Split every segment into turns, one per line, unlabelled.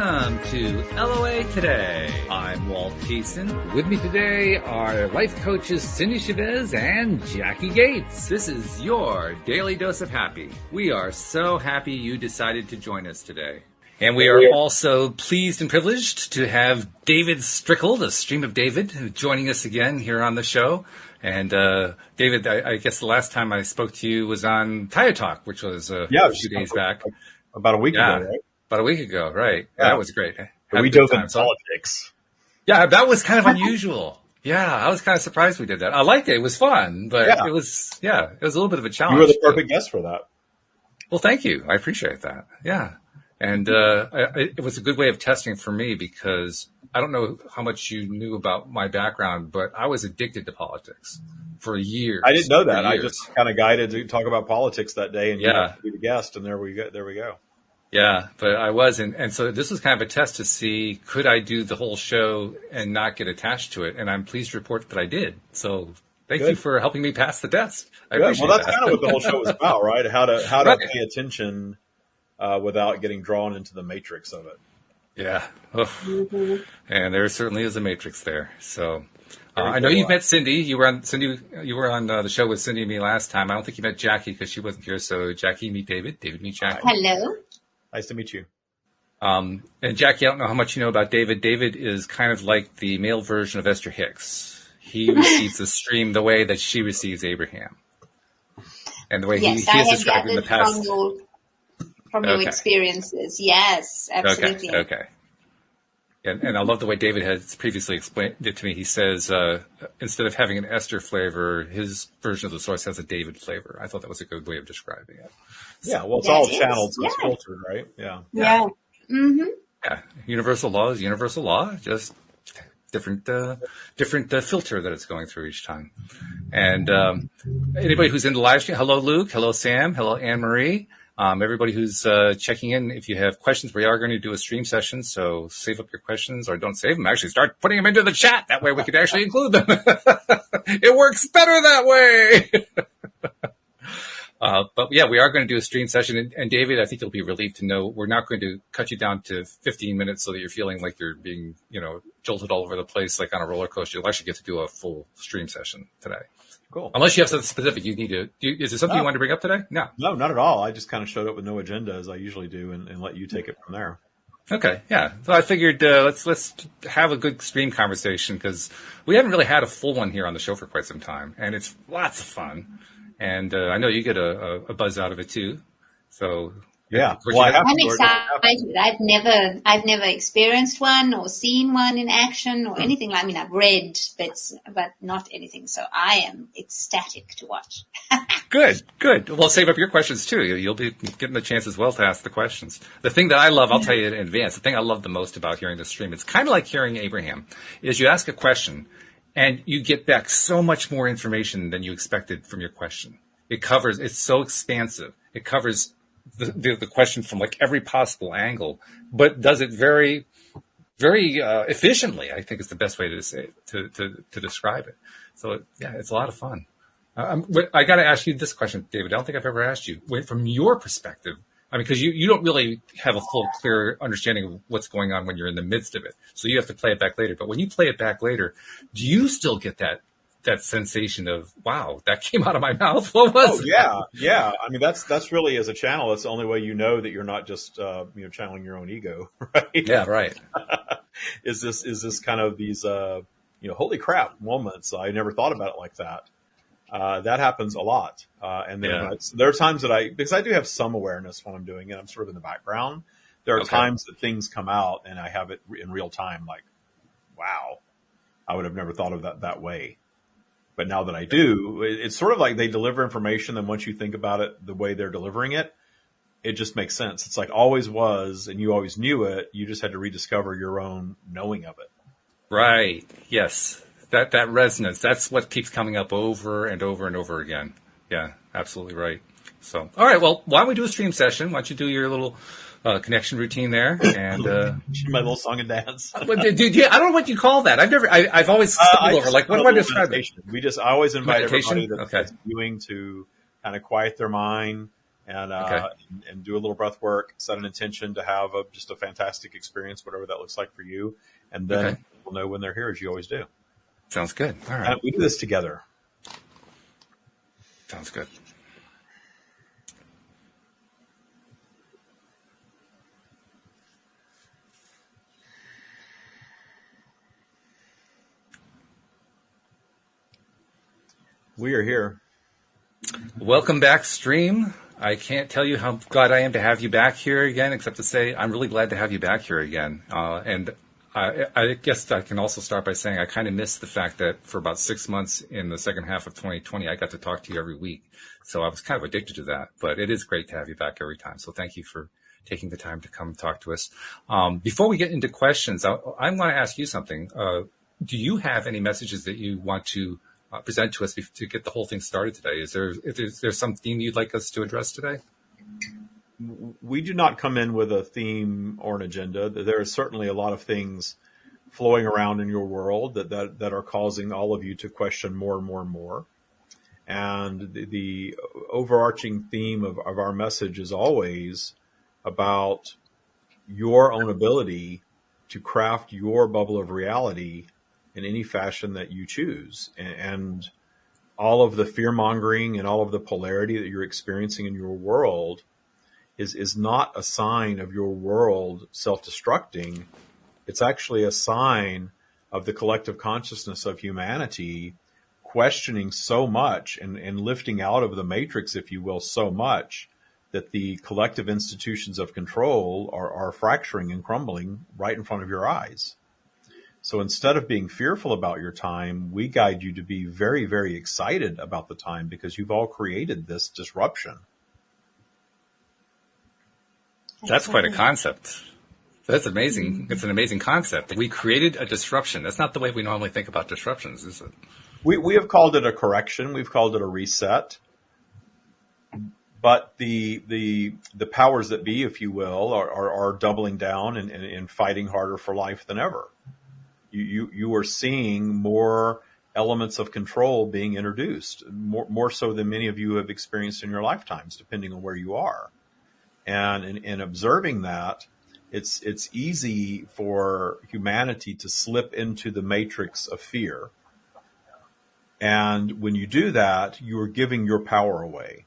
Welcome to LOA Today. I'm Walt Thiessen.
With me today are life coaches Cindy Chavez and Jackie Gates.
This is your daily dose of happy. We are so happy you decided to join us today. And we are also pleased and privileged to have David Strickle, the Stream of David, joining us again here on the show. And David, I guess the last time I spoke to you was on Tire Talk, which was a few days back.
About a week ago, right?
About a week ago, right. Yeah. That was great.
We dove into politics.
Yeah, that was kind of unusual. Yeah, I was kind of surprised we did that. I liked it. It was fun, but it was a little bit of a challenge.
You were the perfect guest for that.
Well, thank you. I appreciate that. Yeah. And it was a good way of testing for me because I don't know how much you knew about my background, but I was addicted to politics for years.
I didn't know that. I just kind of guided to talk about politics that day and you to be the guest, and there we go.
Yeah, but I wasn't. And so this was kind of a test to see, could I do the whole show and not get attached to it? And I'm pleased to report that I did. So thank you for helping me pass the test. I appreciate
that's kind of what the whole show was about, right? How to pay attention without getting drawn into the matrix of it.
Yeah. And there certainly is a matrix there. So I know you've met Cindy. You were on the show with Cindy and me last time. I don't think you met Jackie because she wasn't here. So Jackie, meet David. David, meet Jackie.
Hello.
Nice to meet you.
And Jackie, I don't know how much you know about David. David is kind of like the male version of Esther Hicks. He receives the stream the way that she receives Abraham. And the way he has described in the past.
From your experiences. Yes, absolutely.
Okay. And I love the way David has previously explained it to me. He says, instead of having an Esther flavor, his version of the source has a David flavor. I thought that was a good way of describing it.
Yeah, well, it's all channeled, so it's filtered, right?
Yeah.
Mm-hmm. Yeah. Universal law is universal law, just different filter that it's going through each time. And anybody who's in the live stream, hello, Luke. Hello, Sam. Hello, Anne-Marie. Everybody who's checking in, if you have questions, we are going to do a stream session, so save up your questions or don't save them. Actually, start putting them into the chat. That way we could actually include them. It works better that way. But yeah, we are going to do a stream session. And David, I think you'll be relieved to know we're not going to cut you down to 15 minutes so that you're feeling like you're being, jolted all over the place like on a roller coaster. You'll actually get to do a full stream session today.
Cool.
Unless you have something specific you need to do. Is there something you wanted to bring up today? No,
not at all. I just kind of showed up with no agenda as I usually do and let you take it from there.
Okay. Yeah. So I figured, let's have a good stream conversation because we haven't really had a full one here on the show for quite some time and it's lots of fun. And, I know you get a buzz out of it too. So.
Yeah.
I'm excited. I've never experienced one or seen one in action or anything like. I mean, I've read bits, but not anything. So I am ecstatic to watch.
Good. Well, save up your questions too. You'll be getting the chance as well to ask the questions. The thing that I love, I'll tell you in advance. The thing I love the most about hearing the stream, it's kind of like hearing Abraham, is you ask a question and you get back so much more information than you expected from your question. It's so expansive. It covers the question from like every possible angle, but does it very, very efficiently. I think is the best way to say to describe it. So it's a lot of fun. I got to ask you this question, David. I don't think I've ever asked you from your perspective. I mean, because you don't really have a full, clear understanding of what's going on when you're in the midst of it. So you have to play it back later. But when you play it back later, do you still get that sensation of, wow, that came out of my mouth? What was it?
Yeah. I mean, that's really, as a channel, that's the only way you know that you're not just, channeling your own ego, right?
Yeah, right.
Is this kind of these, holy crap moments. I never thought about it like that. That happens a lot. And then there are times because I do have some awareness when I'm doing it, I'm sort of in the background. There are times that things come out and I have it in real time, like, wow, I would have never thought of that way. But now that I do, it's sort of like they deliver information. And once you think about it, the way they're delivering it, it just makes sense. It's like always was, and you always knew it. You just had to rediscover your own knowing of it.
Right. Yes. That resonance, that's what keeps coming up over and over and over again. Yeah, absolutely right. So, all right. Well, why don't we do a stream session? Why don't you do your little connection routine there and
my little song and dance.
I don't know what you call that. I've always stumbled over like, what do I describe it?
I always invite everybody that's viewing to kind of quiet their mind, and do a little breath work, set an intention to have just a fantastic experience, whatever that looks like for you. And then we'll know when they're here, as you always do.
Sounds good. All right.
We do this together.
Sounds good.
We are here.
Welcome back, stream. I can't tell you how glad I am to have you back here again, except to say I'm really glad to have you back here again. And I guess I can also start by saying I kind of missed the fact that for about 6 months in the second half of 2020, I got to talk to you every week. So I was kind of addicted to that. But it is great to have you back every time. So thank you for taking the time to come talk to us. Before we get into questions, I want to ask you something. Do you have any messages that you want to present to us to get the whole thing started today? Is there some theme you'd like us to address today?
We do not come in with a theme or an agenda. There is certainly a lot of things flowing around in your world that are causing all of you to question more and more and more. And the overarching theme of our message is always about your own ability to craft your bubble of reality in any fashion that you choose. And all of the fear mongering and all of the polarity that you're experiencing in your world is not a sign of your world self-destructing. It's actually a sign of the collective consciousness of humanity questioning so much and lifting out of the matrix, if you will, so much that the collective institutions of control are fracturing and crumbling right in front of your eyes. So instead of being fearful about your time, we guide you to be very, very excited about the time because you've all created this disruption.
That's quite a concept. That's amazing. It's an amazing concept. We created a disruption. That's not the way we normally think about disruptions, is it?
We have called it a correction. We've called it a reset. But the powers that be, if you will, are doubling down and fighting harder for life than ever. You are seeing more elements of control being introduced, more so than many of you have experienced in your lifetimes, depending on where you are. And in observing that, it's easy for humanity to slip into the matrix of fear. And when you do that, you are giving your power away.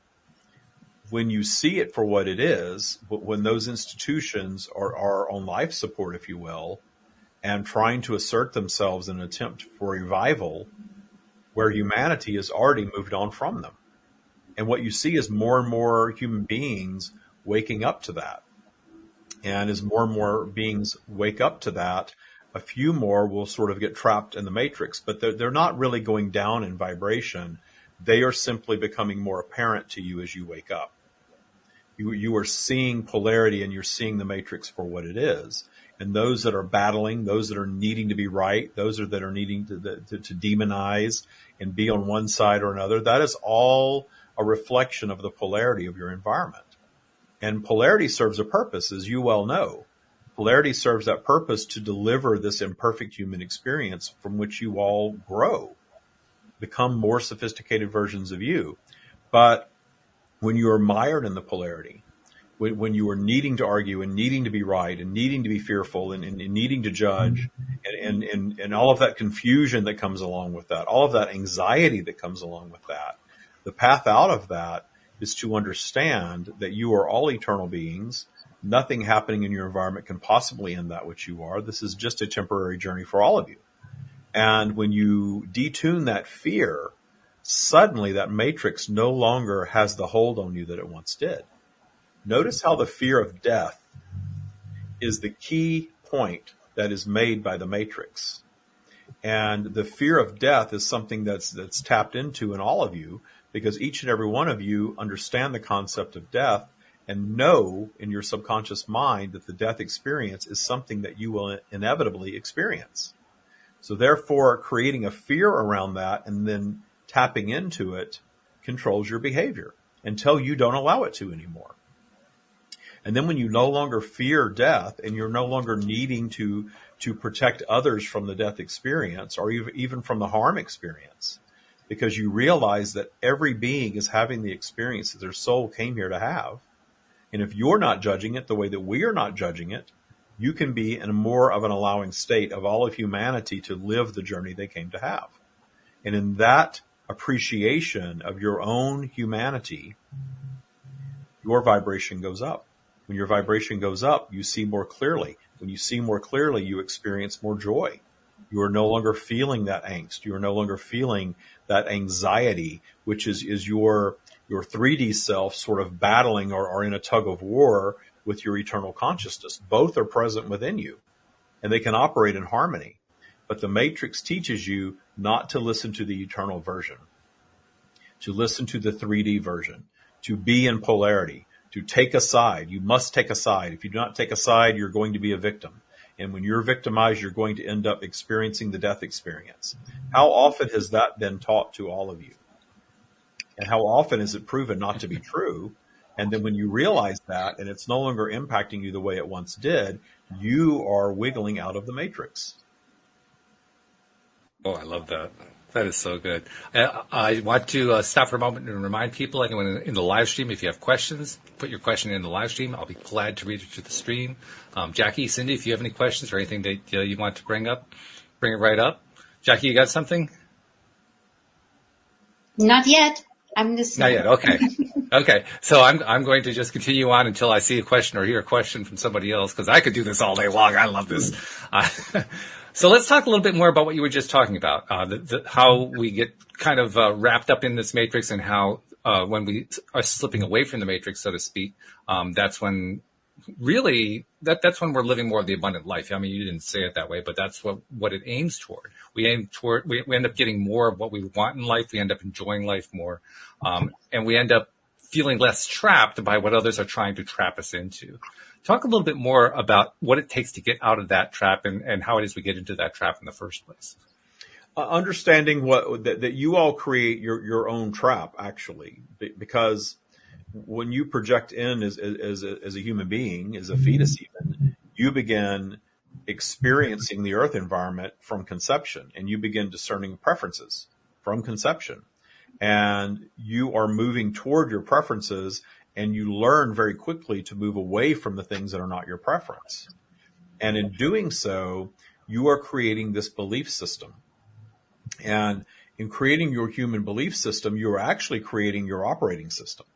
When you see it for what it is, but when those institutions are on life support, if you will, and trying to assert themselves in an attempt for revival, where humanity has already moved on from them. And what you see is more and more human beings waking up to that. And as more and more beings wake up to that, a few more will sort of get trapped in the matrix, but they're not really going down in vibration. They are simply becoming more apparent to you as you wake up. You are seeing polarity and you're seeing the matrix for what it is. And those that are battling, those that are needing to be right, those that are needing to demonize and be on one side or another, that is all a reflection of the polarity of your environment. And polarity serves a purpose, as you well know. Polarity serves that purpose to deliver this imperfect human experience from which you all grow, become more sophisticated versions of you. But when you are mired in the polarity, when you are needing to argue and needing to be right and needing to be fearful and needing to judge and all of that confusion that comes along with that, all of that anxiety that comes along with that, the path out of that is to understand that you are all eternal beings. Nothing happening in your environment can possibly end that which you are. This is just a temporary journey for all of you. And when you detune that fear, suddenly that matrix no longer has the hold on you that it once did. Notice how the fear of death is the key point that is made by the matrix. And the fear of death is something that's tapped into in all of you, because each and every one of you understand the concept of death and know in your subconscious mind that the death experience is something that you will inevitably experience. So therefore, creating a fear around that and then tapping into it controls your behavior until you don't allow it to anymore. And then when you no longer fear death and you're no longer needing to protect others from the death experience or even from the harm experience, because you realize that every being is having the experience that their soul came here to have. And if you're not judging it the way that we are not judging it, you can be in more of an allowing state of all of humanity to live the journey they came to have. And in that appreciation of your own humanity, your vibration goes up. When your vibration goes up, you see more clearly. When you see more clearly, you experience more joy. You are no longer feeling that angst. You are no longer feeling that anxiety, which is your 3D self sort of battling or in a tug of war with your eternal consciousness. Both are present within you, and they can operate in harmony. But the Matrix teaches you not to listen to the eternal version, to listen to the 3D version, to be in polarity, to take a side. You must take a side. If you do not take a side, you're going to be a victim. And when you're victimized, you're going to end up experiencing the death experience. How often has that been taught to all of you? And how often is it proven not to be true? And then when you realize that, and it's no longer impacting you the way it once did, you are wiggling out of the Matrix.
Oh, I love that. That is so good. I want to stop for a moment and remind people, like in the live stream, if you have questions, put your question in the live stream. I'll be glad to read it to the stream. Jackie, Cindy, if you have any questions or anything that you want to bring up, bring it right up. Jackie, you got something?
Not yet. I'm just
not yet. Okay. Okay. So I'm going to just continue on until I see a question or hear a question from somebody else, because I could do this all day long. I love this. So let's talk a little bit more about what you were just talking about, how we get kind of wrapped up in this matrix, and how when we are slipping away from the matrix, so to speak, that's when really that's when we're living more of the abundant life. I mean, you didn't say it that way, but that's what it aims toward. We end up getting more of what we want in life. We end up enjoying life more, and we end up feeling less trapped by what others are trying to trap us into. Talk a little bit more about what it takes to get out of that trap, and how it is we get into that trap in the first place.
Understanding that you all create your own trap, actually, because when you project in as a human being, as a fetus even, you begin experiencing the earth environment from conception, and you begin discerning preferences from conception. And you are moving toward your preferences, and you learn very quickly to move away from the things that are not your preference. And in doing so, you are creating this belief system. And in creating your human belief system, you are actually creating your operating system.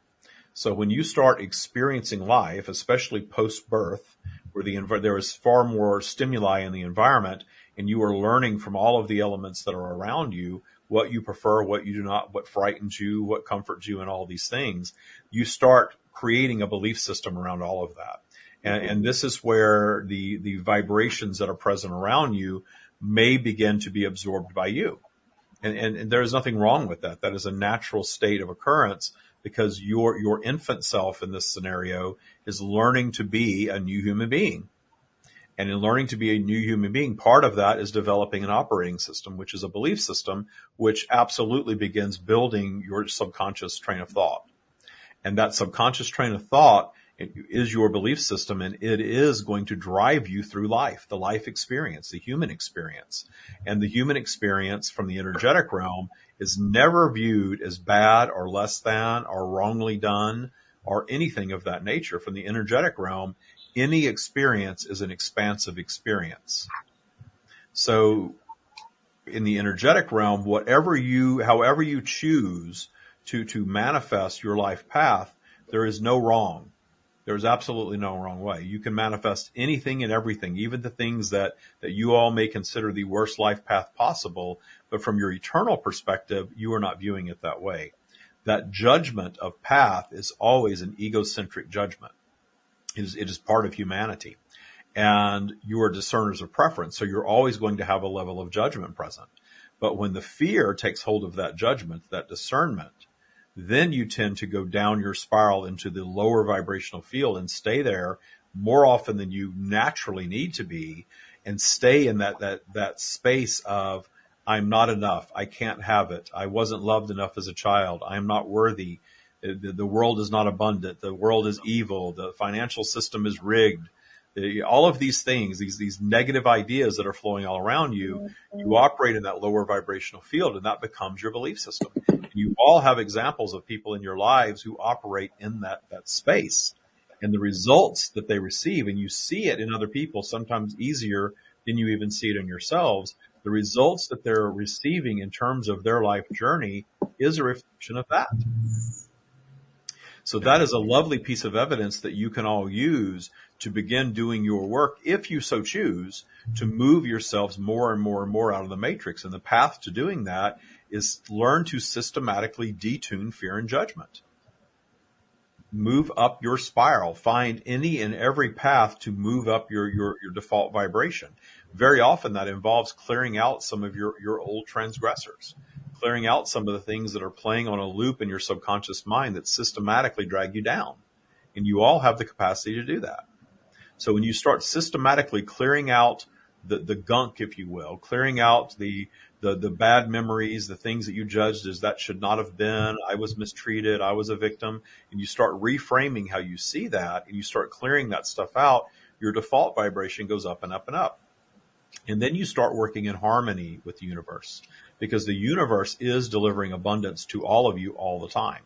So when you start experiencing life, especially post-birth, where there is far more stimuli in the environment, and you are learning from all of the elements that are around you, what you prefer, what you do not, what frightens you, what comforts you, and all these things, you start creating a belief system around all of that. And this is where the vibrations that are present around you may begin to be absorbed by you. And there is nothing wrong with that. That is a natural state of occurrence, because your infant self in this scenario is learning to be a new human being. And in learning to be a new human being, part of that is developing an operating system, which is a belief system, which absolutely begins building your subconscious train of thought. And that subconscious train of thought is your belief system, and it is going to drive you through life, the life experience, the human experience. And the human experience from the energetic realm is never viewed as bad or less than or wrongly done or anything of that nature. From the energetic realm, any experience is an expansive experience. So in the energetic realm, however you choose to manifest your life path, there is no wrong. There's absolutely no wrong way. You can manifest anything and everything, even the things that you all may consider the worst life path possible. But from your eternal perspective, you are not viewing it that way. That judgment of path is always an egocentric judgment. It is part of humanity. And you are discerners of preference, so you're always going to have a level of judgment present. But when the fear takes hold of that judgment, that discernment, then you tend to go down your spiral into the lower vibrational field and stay there more often than you naturally need to be, and stay in that space of, I'm not enough, I can't have it, I wasn't loved enough as a child, I am not worthy, the world is not abundant, the world is evil, the financial system is rigged, all of these things, these negative ideas that are flowing all around you, you operate in that lower vibrational field, and that becomes your belief system. You all have examples of people in your lives who operate in that space, and the results that they receive, and you see it in other people sometimes easier than you even see it in yourselves. The results that they're receiving in terms of their life journey is a reflection of that. So that is a lovely piece of evidence that you can all use to begin doing your work, if you so choose, to move yourselves more and more and more out of the matrix. And the path to doing that is learn to systematically detune fear and judgment. Move up your spiral. Find any and every path to move up your default vibration. Very often that involves clearing out some of your old transgressors, clearing out some of the things that are playing on a loop in your subconscious mind that systematically drag you down. And you all have the capacity to do that. So when you start systematically clearing out the gunk, if you will, clearing out the bad memories, the things that you judged as that should not have been, I was mistreated, I was a victim, and you start reframing how you see that, and you start clearing that stuff out, your default vibration goes up and up and up. And then you start working in harmony with the universe, because the universe is delivering abundance to all of you all the time.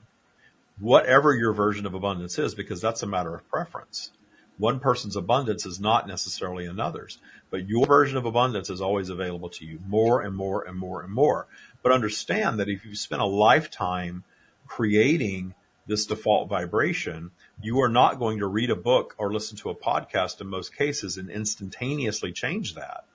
Whatever your version of abundance is, because that's a matter of preference. One person's abundance is not necessarily another's, but your version of abundance is always available to you, more and more and more and more. But understand that if you spend a lifetime creating this default vibration, you are not going to read a book or listen to a podcast in most cases and instantaneously change that,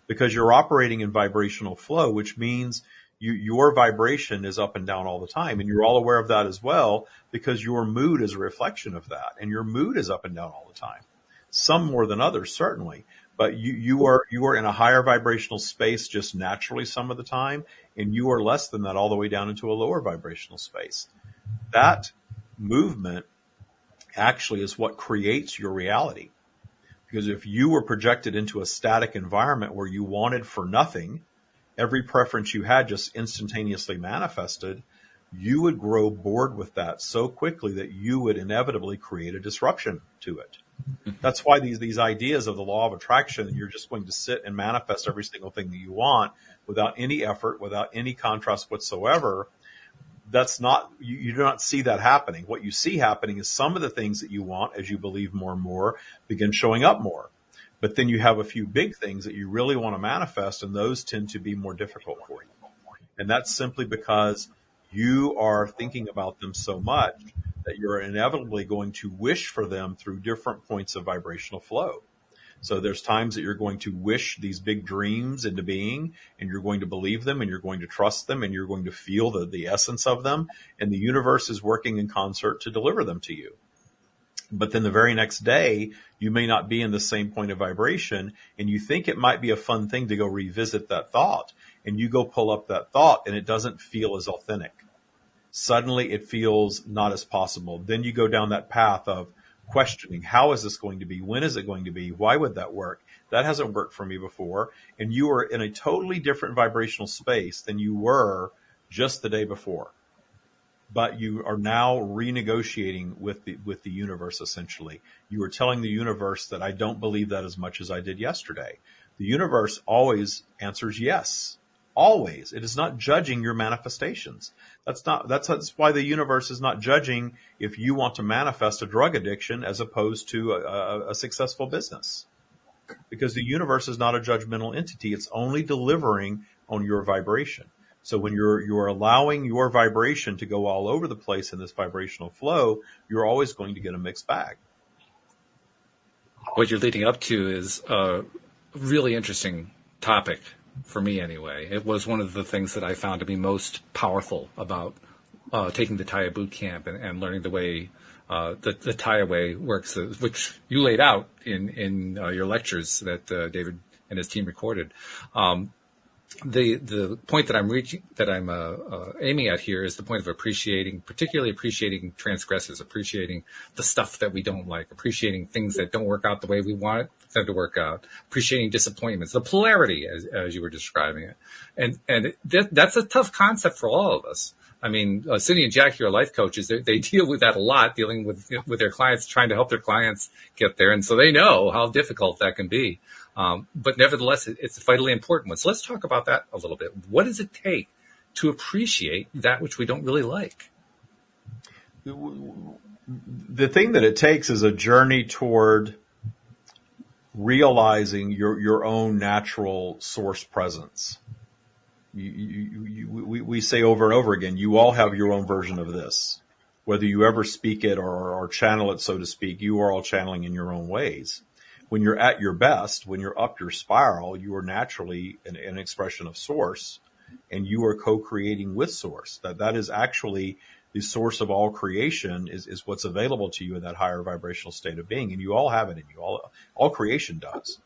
because you're operating in vibrational flow, which means your vibration is up and down all the time. And you're all aware of that as well, because your mood is a reflection of that. And your mood is up and down all the time. Some more than others, certainly. But you are in a higher vibrational space just naturally some of the time. And you are less than that all the way down into a lower vibrational space. That movement actually is what creates your reality. Because if you were projected into a static environment where you wanted for nothing, every preference you had just instantaneously manifested, you would grow bored with that so quickly that you would inevitably create a disruption to it. That's why these ideas of the law of attraction, you're just going to sit and manifest every single thing that you want without any effort, without any contrast whatsoever. That's not, you do not see that happening. What you see happening is some of the things that you want, as you believe more and more, begin showing up more. But then you have a few big things that you really want to manifest, and those tend to be more difficult for you. And that's simply because you are thinking about them so much that you're inevitably going to wish for them through different points of vibrational flow. So there's times that you're going to wish these big dreams into being, and you're going to believe them, and you're going to trust them, and you're going to feel the essence of them, and the universe is working in concert to deliver them to you. But then the very next day, you may not be in the same point of vibration, and you think it might be a fun thing to go revisit that thought, and you go pull up that thought, and it doesn't feel as authentic. Suddenly it feels not as possible. Then you go down that path of questioning, how is this going to be? When is it going to be? Why would that work? That hasn't worked for me before. And you are in a totally different vibrational space than you were just the day before. But you are now renegotiating with the universe, essentially. You are telling the universe that I don't believe that as much as I did yesterday. The universe always answers yes. Always. It is not judging your manifestations. That's why the universe is not judging if you want to manifest a drug addiction as opposed to a successful business. Because the universe is not a judgmental entity. It's only delivering on your vibration. So when you're allowing your vibration to go all over the place in this vibrational flow, you're always going to get a mixed bag.
What you're leading up to is a really interesting topic for me anyway. It was one of the things that I found to be most powerful about taking the Taya boot camp and learning the way the Taya way works, which you laid out in your lectures that David and his team recorded. The point that I'm aiming at here is the point of particularly appreciating transgressors, appreciating the stuff that we don't like, appreciating things that don't work out the way we want them to work out, appreciating disappointments, the polarity as you were describing it. And that's a tough concept for all of us. I mean, Cindy and Jackie are life coaches. They deal with that a lot, dealing with their clients, trying to help their clients get there. And so they know how difficult that can be. But nevertheless, it's a vitally important one. So let's talk about that a little bit. What does it take to appreciate that which we don't really like?
The thing that it takes is a journey toward realizing your own natural source presence. We say over and over again, you all have your own version of this. Whether you ever speak it or channel it, so to speak, you are all channeling in your own ways. When you're at your best, when you're up your spiral, you are naturally an expression of source, and you are co-creating with source. That is actually the source of all creation is what's available to you in that higher vibrational state of being. And you all have it in you. All creation does.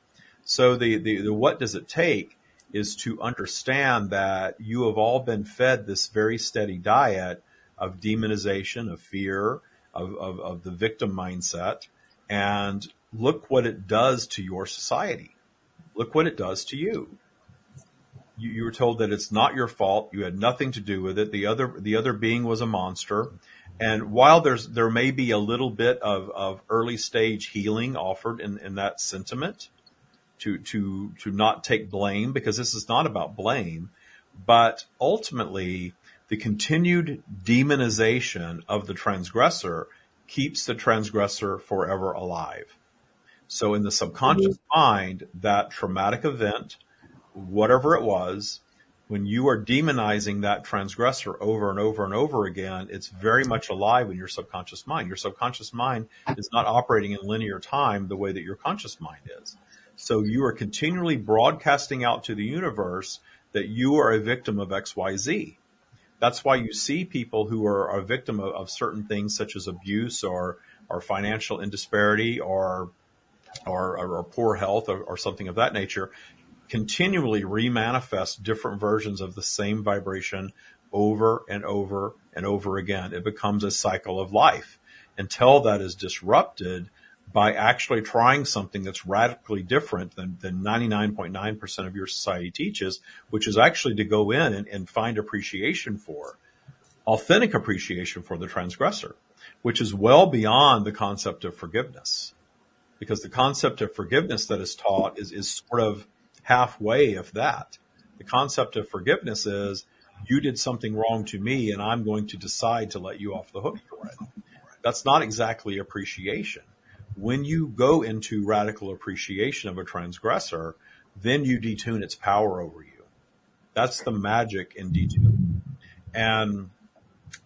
So the what does it take is to understand that you have all been fed this very steady diet of demonization, of fear, of the victim mindset. And look what it does to your society. Look what it does to you. You were told that it's not your fault. You had nothing to do with it. The other being was a monster. And while there may be a little bit of early stage healing offered in that sentiment to not take blame, because this is not about blame, but ultimately the continued demonization of the transgressor keeps the transgressor forever alive. So in the subconscious mind, that traumatic event, whatever it was, when you are demonizing that transgressor over and over and over again, it's very much alive in your subconscious mind. Your subconscious mind is not operating in linear time the way that your conscious mind is. So you are continually broadcasting out to the universe that you are a victim of XYZ. That's why you see people who are a victim of certain things such as abuse or financial indisparity or poor health or something of that nature, continually remanifest different versions of the same vibration over and over and over again. It becomes a cycle of life until that is disrupted by actually trying something that's radically different than 99.9% of your society teaches, which is actually to go in and find appreciation for, authentic appreciation for the transgressor, which is well beyond the concept of forgiveness. Because the concept of forgiveness that is taught is sort of halfway of that. The concept of forgiveness is you did something wrong to me and I'm going to decide to let you off the hook for it. That's not exactly appreciation. When you go into radical appreciation of a transgressor, then you detune its power over you. That's the magic in detuning. And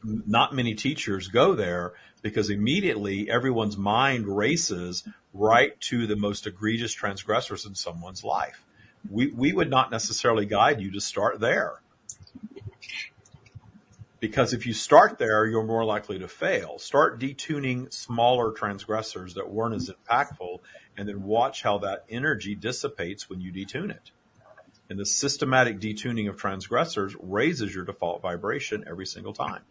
not many teachers go there because immediately everyone's mind races right to the most egregious transgressors in someone's life. We would not necessarily guide you to start there. Because if you start there, you're more likely to fail. Start detuning smaller transgressors that weren't as impactful, and then watch how that energy dissipates when you detune it. And the systematic detuning of transgressors raises your default vibration every single time.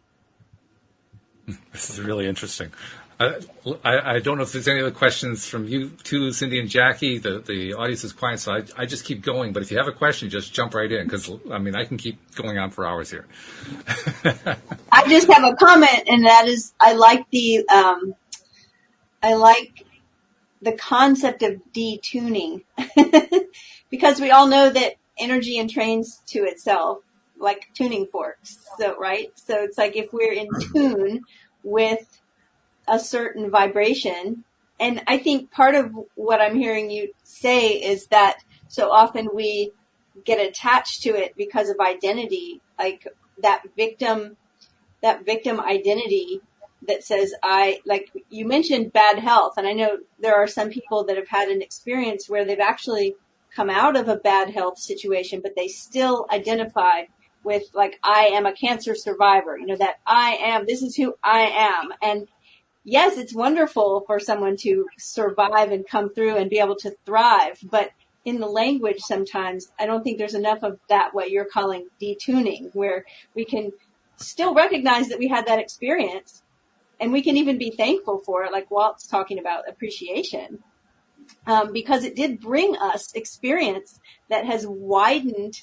This is really interesting. I don't know if there's any other questions from you two, Cindy and Jackie. The audience is quiet, so I just keep going. But if you have a question, just jump right in, because, I mean, I can keep going on for hours here.
I just have a comment, and that is I like the concept of detuning because we all know that energy entrains to itself like tuning forks. So, right? So it's like if we're in tune with a certain vibration, and I think part of what I'm hearing you say is that so often we get attached to it because of identity, like that victim identity that says like you mentioned bad health. And I know there are some people that have had an experience where they've actually come out of a bad health situation, but they still identify with like, I am a cancer survivor, that this is who I am. And yes, it's wonderful for someone to survive and come through and be able to thrive. But in the language, sometimes I don't think there's enough of that, what you're calling detuning, where we can still recognize that we had that experience and we can even be thankful for it. Like Walt's talking about appreciation, because it did bring us experience that has widened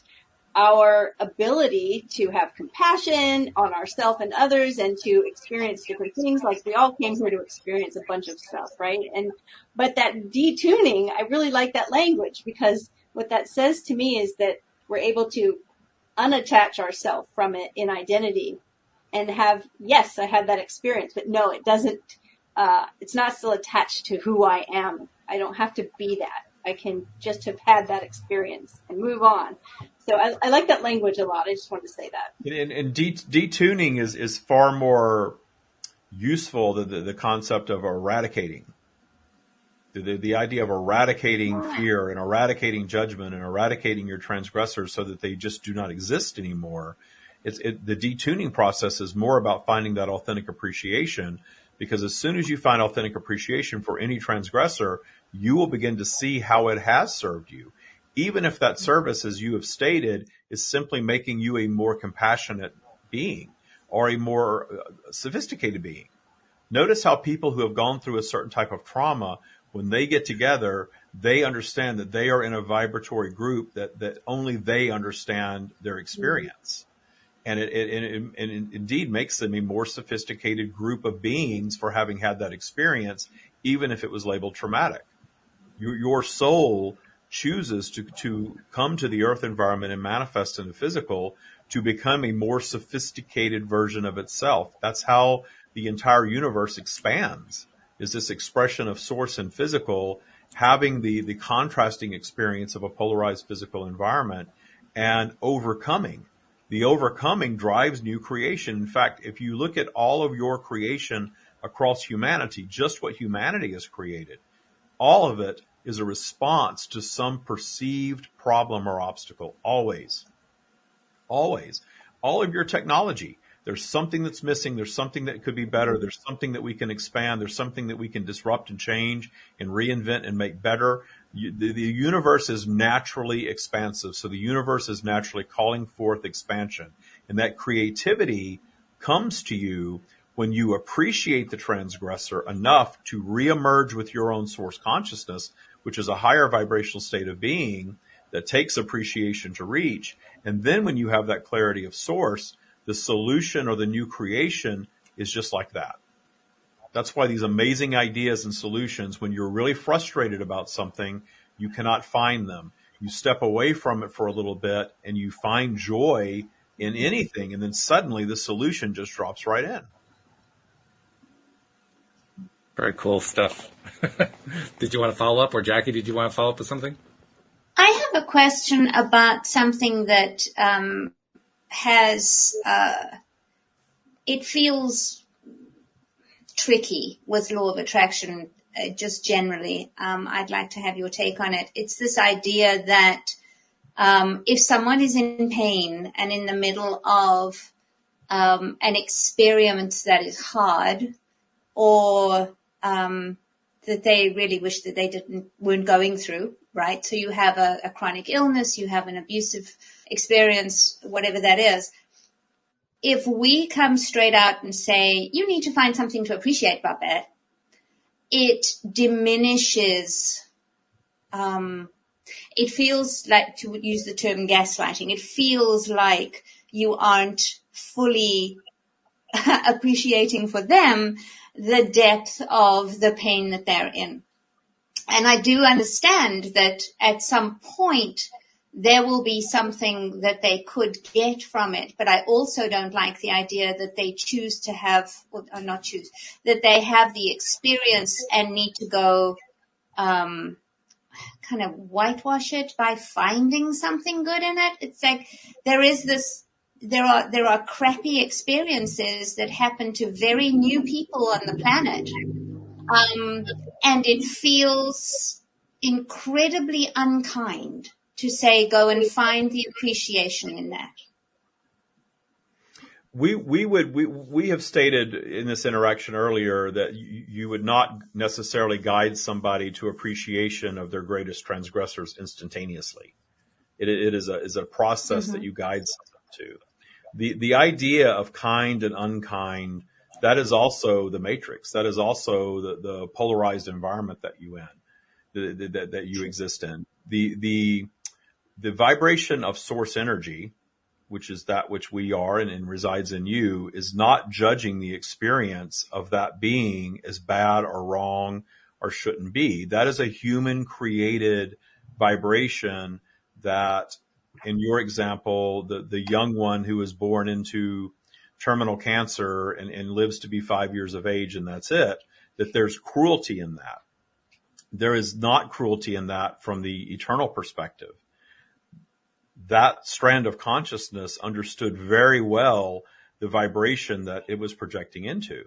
our ability to have compassion on ourselves and others and to experience different things. Like we all came here to experience a bunch of stuff, right? But that detuning, I really like that language, because what that says to me is that we're able to unattach ourselves from it in identity and have, yes, I had that experience, but no, it doesn't, it's not still attached to who I am. I don't have to be that. I can just have had that experience and move on. So I like that language a lot. I just wanted to say that.
And detuning is far more useful than the concept of eradicating. The idea of eradicating fear and eradicating judgment and eradicating your transgressors so that they just do not exist anymore. The detuning process is more about finding that authentic appreciation, because as soon as you find authentic appreciation for any transgressor, you will begin to see how it has served you. Even if that service, as you have stated, is simply making you a more compassionate being or a more sophisticated being. Notice how people who have gone through a certain type of trauma, when they get together, they understand that they are in a vibratory group that only they understand their experience. And it indeed makes them a more sophisticated group of beings for having had that experience, even if it was labeled traumatic. Your soul chooses to come to the earth environment and manifest in the physical to become a more sophisticated version of itself. That's how the entire universe expands, is this expression of source and physical having the contrasting experience of a polarized physical environment and overcoming. The overcoming drives new creation. In fact, if you look at all of your creation across humanity, just what humanity has created, all of it is a response to some perceived problem or obstacle. Always. Always. All of your technology, there's something that's missing. There's something that could be better. There's something that we can expand. There's something that we can disrupt and change and reinvent and make better. The universe is naturally expansive. So the universe is naturally calling forth expansion. And that creativity comes to you when you appreciate the transgressor enough to reemerge with your own source consciousness, which is a higher vibrational state of being that takes appreciation to reach. And then when you have that clarity of source, the solution or the new creation is just like that. That's why these amazing ideas and solutions, when you're really frustrated about something, you cannot find them. You step away from it for a little bit and you find joy in anything. And then suddenly the solution just drops right in.
Very cool stuff. Did you want to follow up, or Jackie, did you want to follow up with something?
I have a question about something that it feels tricky with law of attraction, just generally. I'd like to have your take on it. It's this idea that if someone is in pain and in the middle of an experience that is hard, or that they really wish that they weren't going through, right? So you have a chronic illness, you have an abusive experience, whatever that is. If we come straight out and say, you need to find something to appreciate about that, it diminishes, it feels like, to use the term gaslighting, it feels like you aren't fully appreciating for them the depth of the pain that they're in. And I do understand that at some point there will be something that they could get from it, but I also don't like the idea that they choose to have, or not choose, that they have the experience and need to go kind of whitewash it by finding something good in it. It's like there are crappy experiences that happen to very new people on the planet. And it feels incredibly unkind to say, go and find the appreciation in that.
We have stated in this interaction earlier that you would not necessarily guide somebody to appreciation of their greatest transgressors instantaneously. It is a process that you guide someone to. The idea of kind and unkind, that is also the matrix. That is also the polarized environment that you exist in. the vibration of source energy, which is that which we are and resides in you, is not judging the experience of that being as bad or wrong or shouldn't be. That is a human created vibration that, in your example, the young one who was born into terminal cancer and lives to be 5 years of age and that's it, that there's cruelty in that. There is not cruelty in that from the eternal perspective. That strand of consciousness understood very well the vibration that it was projecting into.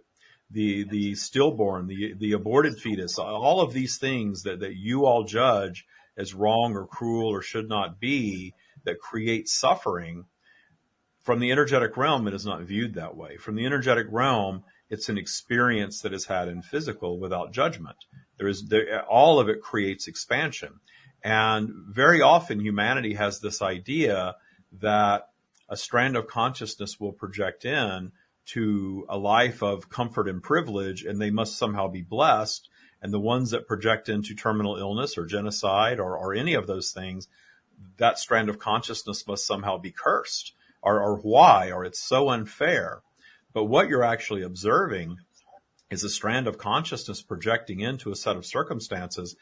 The stillborn, the aborted fetus, all of these things that you all judge as wrong or cruel or should not be, that create suffering, from the energetic realm, it is not viewed that way. From the energetic realm, it's an experience that is had in physical without judgment. All of it creates expansion. And very often humanity has this idea that a strand of consciousness will project in to a life of comfort and privilege, and they must somehow be blessed. And the ones that project into terminal illness or genocide or any of those things, that strand of consciousness must somehow be cursed. Or why, or it's so unfair. But what you're actually observing is a strand of consciousness projecting into a set of circumstances,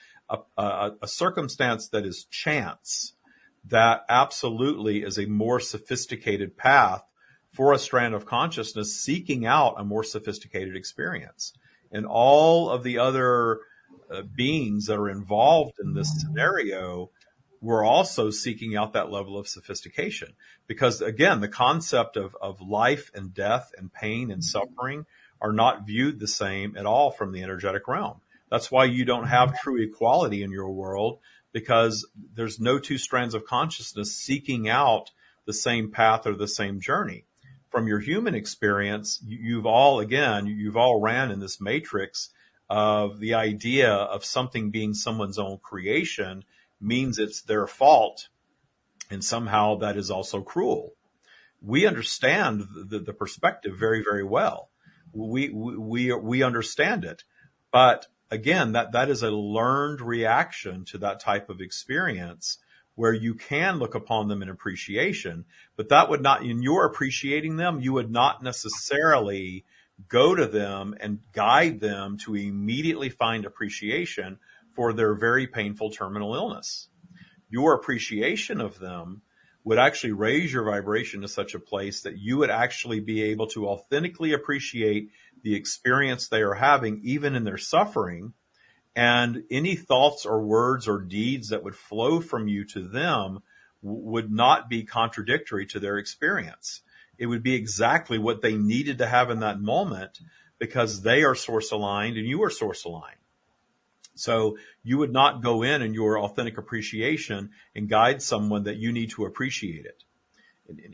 a circumstance that is chance, that absolutely is a more sophisticated path for a strand of consciousness seeking out a more sophisticated experience. And all of the other beings that are involved in this scenario were also seeking out that level of sophistication. Because again, the concept of life and death and pain and suffering are not viewed the same at all from the energetic realm. That's why you don't have true equality in your world, because there's no two strands of consciousness seeking out the same path or the same journey. From your human experience, you've all ran in this matrix of the idea of something being someone's own creation means it's their fault, and somehow that is also cruel. We understand the perspective very, very well. We understand it, but again, that is a learned reaction to that type of experience, where you can look upon them in appreciation, but that would not, in your appreciating them, you would not necessarily go to them and guide them to immediately find appreciation for their very painful terminal illness. Your appreciation of them would actually raise your vibration to such a place that you would actually be able to authentically appreciate the experience they are having, even in their suffering, and any thoughts or words or deeds that would flow from you to them would not be contradictory to their experience. It would be exactly what they needed to have in that moment, because they are source aligned and you are source aligned. So you would not go in your authentic appreciation and guide someone that you need to appreciate it.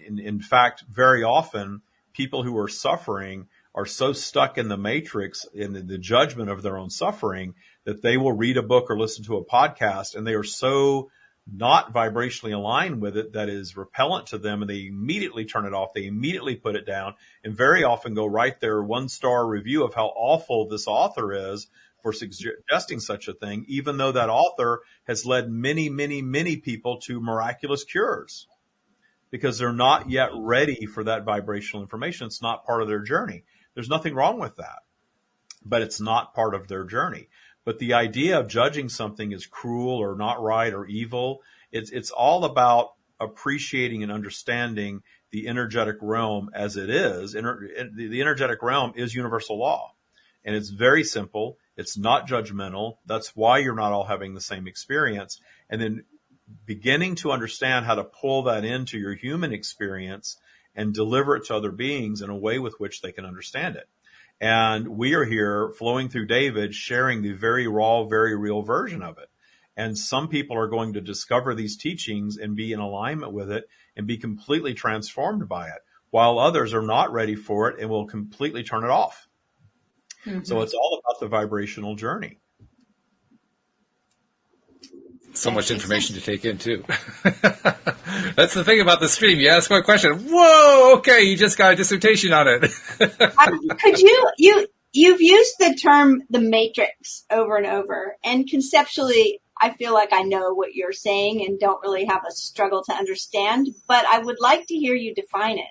In fact, very often people who are suffering are so stuck in the matrix, in the judgment of their own suffering, that they will read a book or listen to a podcast, and they are so not vibrationally aligned with it that is repellent to them, and they immediately turn it off. They immediately put it down, and very often go write their 1-star review of how awful this author is for suggesting such a thing, even though that author has led many, many, many people to miraculous cures, because they're not yet ready for that vibrational information. It's not part of their journey. There's nothing wrong with that, but it's not part of their journey. But the idea of judging something as cruel or not right or evil, it's all about appreciating and understanding the energetic realm as it is. The energetic realm is universal law, and it's very simple. It's not judgmental. That's why you're not all having the same experience. And then beginning to understand how to pull that into your human experience and deliver it to other beings in a way with which they can understand it. And we are here flowing through David, sharing the very raw, very real version of it. And some people are going to discover these teachings and be in alignment with it and be completely transformed by it, while others are not ready for it and will completely turn it off. Mm-hmm. So it's all about the vibrational journey.
So much information to take in, too. That's the thing about the stream. You ask one question. Whoa, okay, you just got a dissertation on it.
Could you've used the term the matrix over and over, and conceptually, I feel like I know what you're saying and don't really have a struggle to understand, but I would like to hear you define it.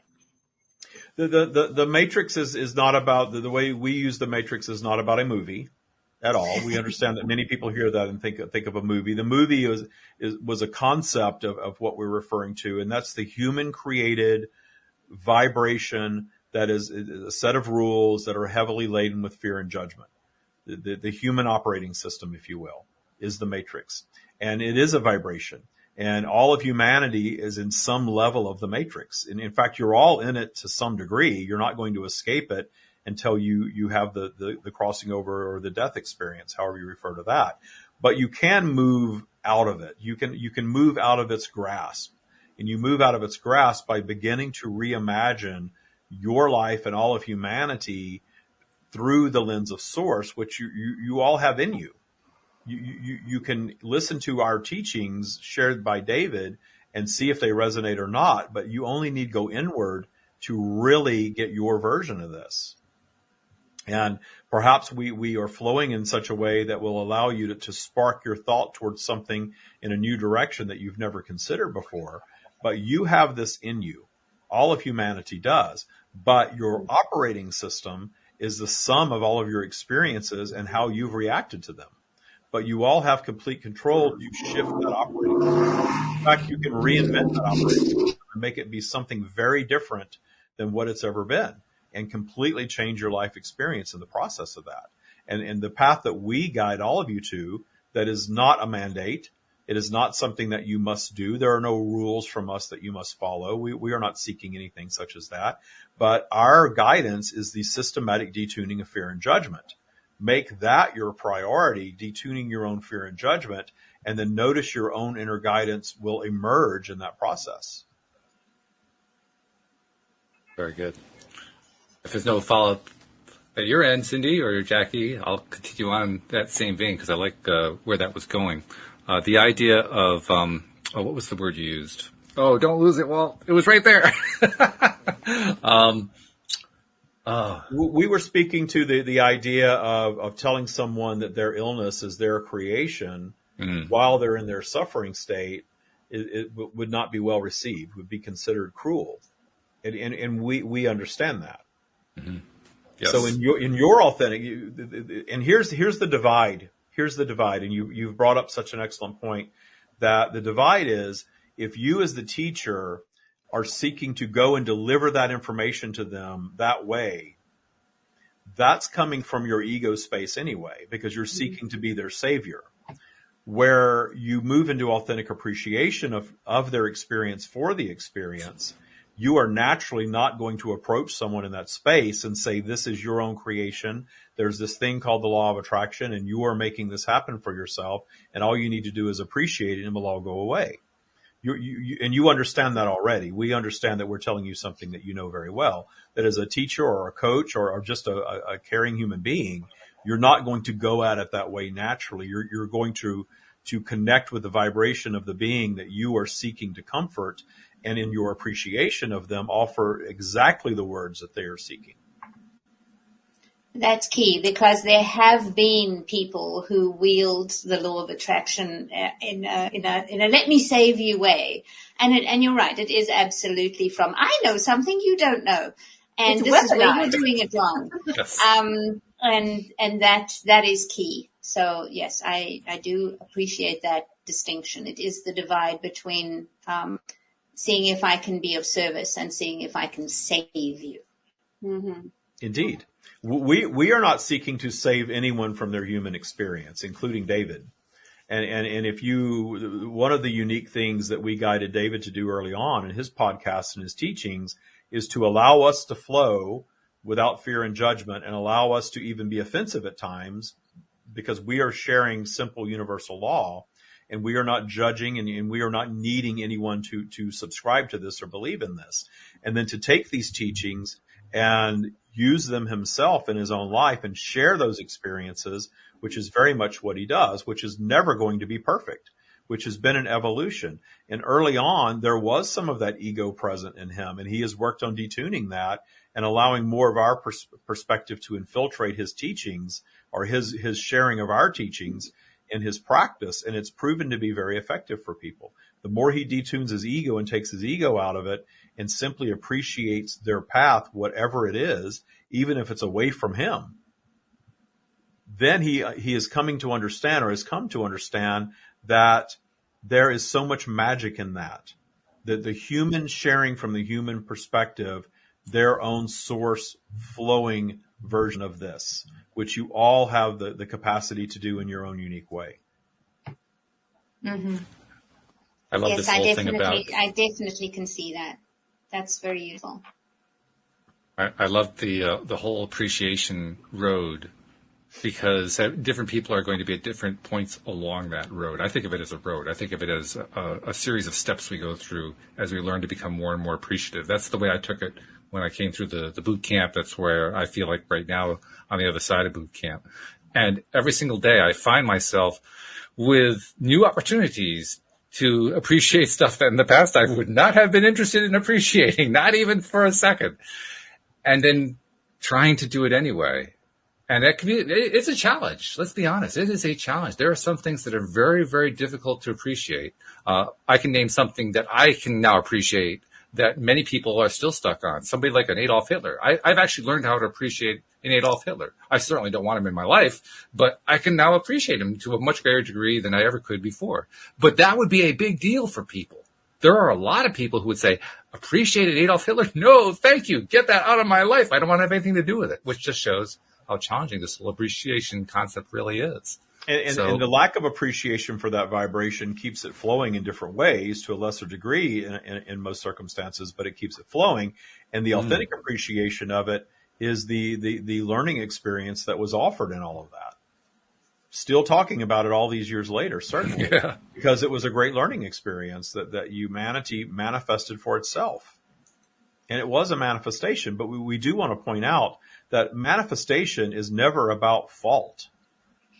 The matrix is not about the way we use the matrix is not about a movie at all. We understand that many people hear that and think of a movie. The movie was a concept of what we're referring to, and that's the human created vibration that is a set of rules that are heavily laden with fear and judgment. The human operating system, if you will, is the matrix, and it is a vibration. And all of humanity is in some level of the matrix. And in fact, you're all in it to some degree. You're not going to escape it until you have the crossing over or the death experience, however you refer to that. But you can move out of it. You can move out of its grasp. And you move out of its grasp by beginning to reimagine your life and all of humanity through the lens of source, which you all have in you. You can listen to our teachings shared by David and see if they resonate or not, but you only need go inward to really get your version of this. And perhaps we are flowing in such a way that will allow you to spark your thought towards something in a new direction that you've never considered before. But you have this in you. All of humanity does. But your operating system is the sum of all of your experiences and how you've reacted to them. But you all have complete control to shift that operating system. In fact, you can reinvent that operating system and make it be something very different than what it's ever been and completely change your life experience in the process of that. And the path that we guide all of you to, that is not a mandate. It is not something that you must do. There are no rules from us that you must follow. We are not seeking anything such as that. But our guidance is the systematic detuning of fear and judgment. Make that your priority, detuning your own fear and judgment, and then notice your own inner guidance will emerge in that process.
Very good. If there's no follow-up at your end, Cindy or Jackie, I'll continue on that same vein because I like where that was going. The idea of, what was the word you used? Oh, don't lose it, Walt. It was right there.
We were speaking to the idea of telling someone that their illness is their creation while they're in their suffering state. It would not be well received, would be considered cruel. And we understand that. Mm-hmm. Yes. So in your authentic, and here's the divide. Here's the divide. And you've brought up such an excellent point that the divide is if you as the teacher are seeking to go and deliver that information to them that way, that's coming from your ego space anyway, because you're seeking to be their savior. Where you move into authentic appreciation of their experience for the experience, you are naturally not going to approach someone in that space and say, this is your own creation. There's this thing called the law of attraction, and you are making this happen for yourself. And all you need to do is appreciate it, and it will all go away. You understand that already. We understand that we're telling you something that you know very well, that as a teacher or a coach or just a caring human being, you're not going to go at it that way naturally. You're going to connect with the vibration of the being that you are seeking to comfort, and in your appreciation of them, offer exactly the words that they are seeking.
That's key, because there have been people who wield the law of attraction in a let me save you way, and you're right, it is absolutely from I know something you don't know, and this is where you're doing it wrong. Yes. And that is key. So yes, I do appreciate that distinction. It is the divide between seeing if I can be of service and seeing if I can save you.
Mm-hmm.
Indeed. We are not seeking to save anyone from their human experience, including David. And if one of the unique things that we guided David to do early on in his podcasts and his teachings is to allow us to flow without fear and judgment, and allow us to even be offensive at times, because we are sharing simple universal law, and we are not judging, and we are not needing anyone to subscribe to this or believe in this. And then to take these teachings and use them himself in his own life and share those experiences, which is very much what he does, which is never going to be perfect, which has been an evolution. And early on, there was some of that ego present in him, and he has worked on detuning that and allowing more of our perspective to infiltrate his teachings, or his sharing of our teachings, in his practice, and it's proven to be very effective for people. The more he detunes his ego and takes his ego out of it and simply appreciates their path, whatever it is, even if it's away from him, then he is coming to understand, or has come to understand, that there is so much magic in that the human sharing from the human perspective, their own source flowing version of this, which you all have the capacity to do in your own unique way.
Mm-hmm.
I love this whole thing about.
I definitely can see that. That's very useful.
I love the whole appreciation road, because different people are going to be at different points along that road. I think of it as a road. I think of it as a series of steps we go through as we learn to become more and more appreciative. That's the way I took it when I came through the boot camp. That's where I feel like right now on the other side of boot camp. And every single day I find myself with new opportunities to appreciate stuff that in the past I would not have been interested in appreciating, not even for a second. And then trying to do it anyway. And that can be, it's a challenge. Let's be honest. It is a challenge. There are some things that are very, very difficult to appreciate. I can name something that I can now appreciate that many people are still stuck on. Somebody like an Adolf Hitler. I've actually learned how to appreciate an Adolf Hitler. I certainly don't want him in my life, but I can now appreciate him to a much greater degree than I ever could before. But that would be a big deal for people. There are a lot of people who would say, appreciated Adolf Hitler? No, thank you. Get that out of my life. I don't want to have anything to do with it, which just shows how challenging this whole appreciation concept really is.
And the lack of appreciation for that vibration keeps it flowing in different ways to a lesser degree in most circumstances, but it keeps it flowing. And the authentic appreciation of it is the learning experience that was offered in all of that. Still talking about it all these years later, certainly, because it was a great learning experience that humanity manifested for itself. And it was a manifestation, but we do want to point out that manifestation is never about fault.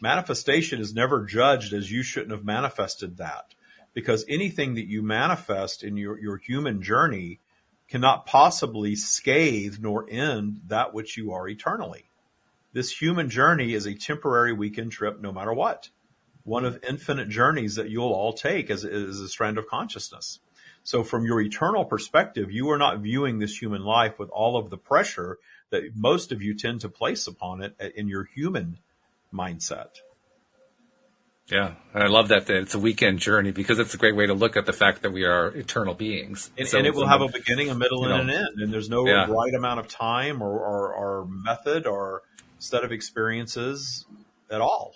Manifestation is never judged as you shouldn't have manifested that, because anything that you manifest in your human journey cannot possibly scathe nor end that which you are eternally. This human journey is a temporary weekend trip no matter what. One of infinite journeys that you'll all take as a strand of consciousness. So from your eternal perspective, you are not viewing this human life with all of the pressure that most of you tend to place upon it in your human mindset.
Yeah, and I love that it's a weekend journey, because it's a great way to look at the fact that we are eternal beings.
And it will have a beginning, a middle, and an end. And there's no right amount of time or method or set of experiences at all.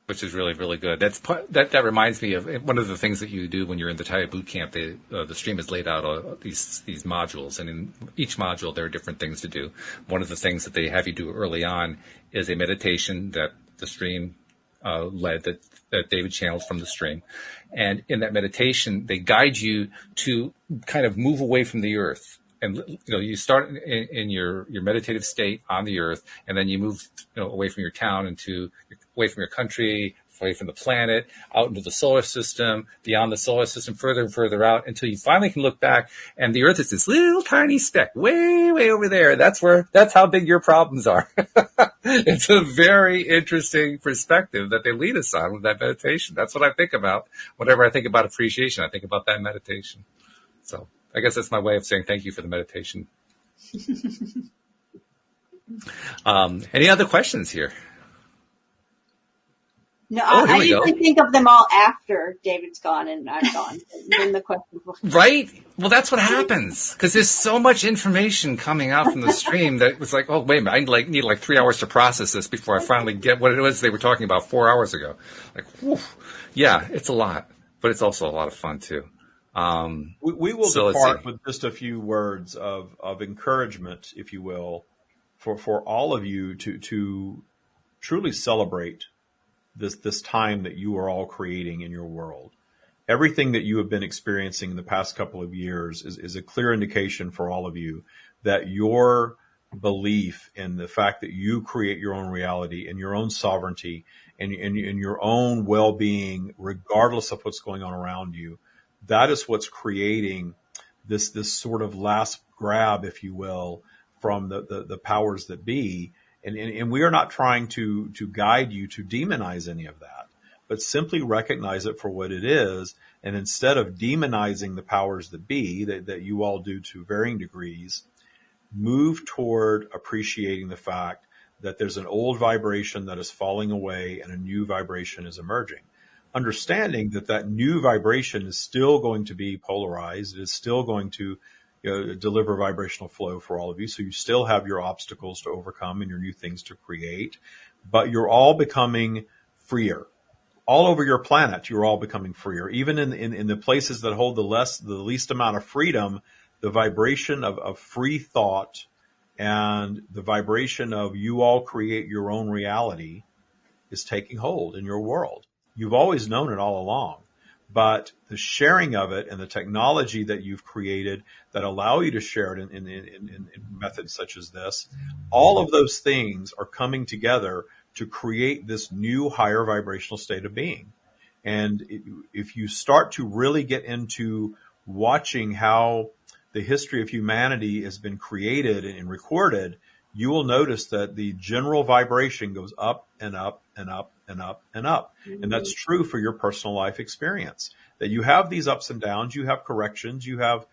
Which is really, really good. That reminds me of one of the things that you do when you're in the Taya boot camp. The stream has laid out these modules, and in each module there are different things to do. One of the things that they have you do early on is a meditation that the stream led, that David channeled from the stream. And in that meditation, they guide you to kind of move away from the earth. And you start in your meditative state on the earth, and then you move away from your town away from your country, away from the planet, out into the solar system, beyond the solar system, further and further out, until you finally can look back, and the earth is this little tiny speck way, way over there. That's how big your problems are. It's a very interesting perspective that they lead us on with that meditation. That's what I think about whenever I think about appreciation. I think about that meditation. So I guess that's my way of saying thank you for the meditation. Any other questions here?
No, I usually think of them all after David's gone and I'm gone. Then the questions will...
Right? Well, that's what happens, because there's so much information coming out from the stream that it was like, oh, wait a minute, I need 3 hours to process this before I finally get what it was they were talking about 4 hours ago. Like, whew. Yeah, it's a lot, but it's also a lot of fun too.
We will depart with just a few words of encouragement, if you will, for all of you to truly celebrate this time that you are all creating in your world. Everything that you have been experiencing in the past couple of years is a clear indication for all of you that your belief in the fact that you create your own reality and your own sovereignty and your own well-being, regardless of what's going on around you, that is what's creating this sort of last grab, if you will, from the powers that be. And we are not trying to guide you to demonize any of that, but simply recognize it for what it is. And instead of demonizing the powers that be that you all do to varying degrees, move toward appreciating the fact that there's an old vibration that is falling away and a new vibration is emerging. Understanding that new vibration is still going to be polarized. It is still going to deliver vibrational flow for all of you. So you still have your obstacles to overcome and your new things to create, but you're all becoming freer. All over your planet, you're all becoming freer. Even in the places that hold the least amount of freedom, the vibration of free thought and the vibration of you all create your own reality is taking hold in your world. You've always known it all along, but the sharing of it and the technology that you've created that allow you to share it in methods such as this, all of those things are coming together to create this new higher vibrational state of being. And if you start to really get into watching how the history of humanity has been created and recorded, you will notice that the general vibration goes up and up and up and up and up. Mm-hmm. And that's true for your personal life experience, that you have these ups and downs, you have corrections, you have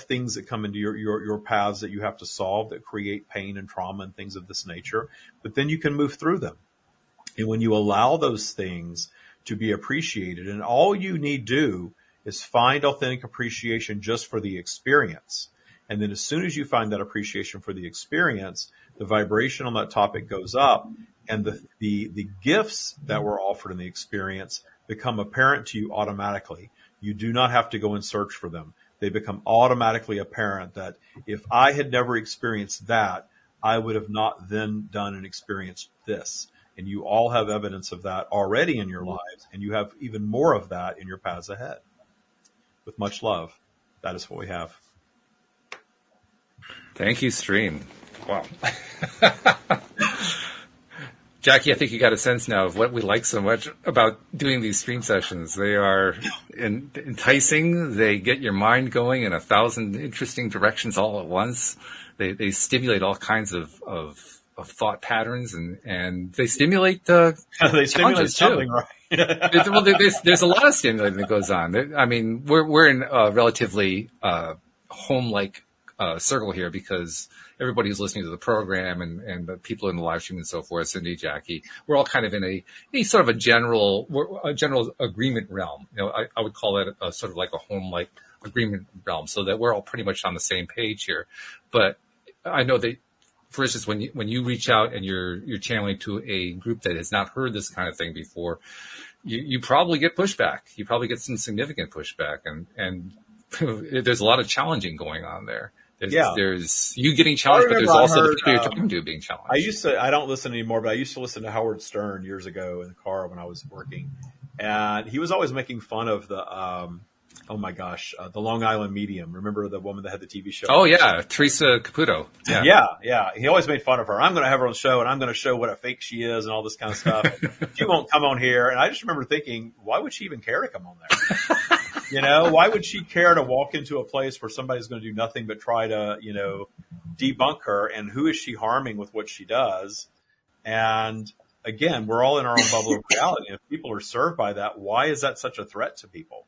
things that come into your paths that you have to solve that create pain and trauma and things of this nature, but then you can move through them. And when you allow those things to be appreciated, and all you need do is find authentic appreciation just for the experience. And then as soon as you find that appreciation for the experience, the vibration on that topic goes up, and the gifts that were offered in the experience become apparent to you automatically. You do not have to go and search for them. They become automatically apparent that if I had never experienced that, I would have not then done and experienced this. And you all have evidence of that already in your lives, and you have even more of that in your paths ahead. With much love, that is what we have.
Thank you, Stream. Wow. Jackie, I think you got a sense now of what we like so much about doing these stream sessions. They are enticing. They get your mind going in 1,000 interesting directions all at once. They stimulate all kinds of thought patterns, and they stimulate
they stimulate something, right?
Well, there's a lot of stimulating that goes on. I mean, we're in a relatively home-like circle here because everybody who's listening to the program and the people in the live stream and so forth, Cindy, Jackie, we're all kind of in a sort of a general agreement realm. I would call it a sort of like a home-like agreement realm, so that we're all pretty much on the same page here. But I know that, for instance, when you reach out and you're channeling to a group that has not heard this kind of thing before, you probably get pushback. You probably get some significant pushback, and there's a lot of challenging going on there. There's you getting challenged, but there's also the people you're talking to being challenged.
I don't listen anymore, but I used to listen to Howard Stern years ago in the car when I was working, and he was always making fun of the the Long Island Medium. Remember the woman that had the TV show?
Oh yeah, Teresa Caputo.
Yeah. He always made fun of her. I'm going to have her on the show, and I'm going to show what a fake she is and all this kind of stuff. She won't come on here. And I just remember thinking, why would she even care to come on there? Why would she care to walk into a place where somebody's going to do nothing but try to, debunk her? And who is she harming with what she does? And again, we're all in our own bubble of reality. If people are served by that, why is that such a threat to people?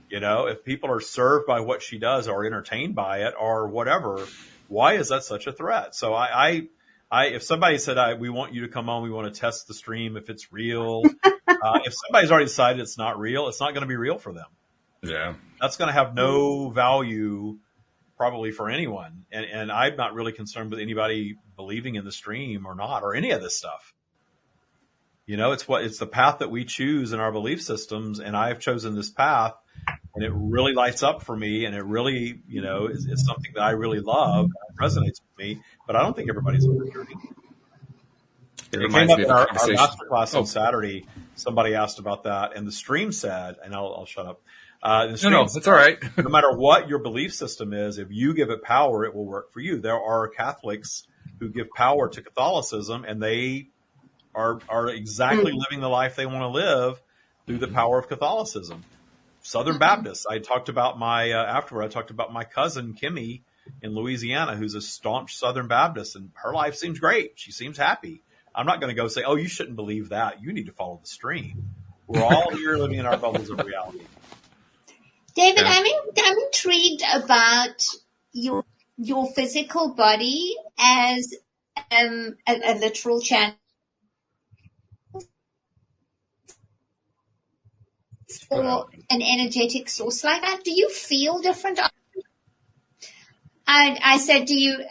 If people are served by what she does or entertained by it or whatever, why is that such a threat? So if somebody said, we want you to come on, we want to test the stream if it's real. If somebody's already decided it's not real, it's not going to be real for them.
Yeah.
That's going to have no value probably for anyone. And I'm not really concerned with anybody believing in the stream or not, or any of this stuff. It's the path that we choose in our belief systems. And I have chosen this path, and it really lights up for me. And it really, is something that I really love. It resonates with me, but I don't think everybody's on the journey. It came up in our master class on Saturday. Somebody asked about that, and the stream said, and I'll shut up.
No, it's all right.
No matter what your belief system is, if you give it power, it will work for you. There are Catholics who give power to Catholicism, and they are exactly living the life they want to live through the power of Catholicism. Southern Baptists. I talked about my afterward. I talked about my cousin Kimmy, in Louisiana who's a staunch Southern Baptist, and her life seems great. She seems happy. I'm not going to go say, oh, you shouldn't believe that. You need to follow the stream. We're all here living in our bubbles of reality.
David, I'm intrigued about your physical body as a literal channel or an energetic source like that. Do you feel different? I said, do you,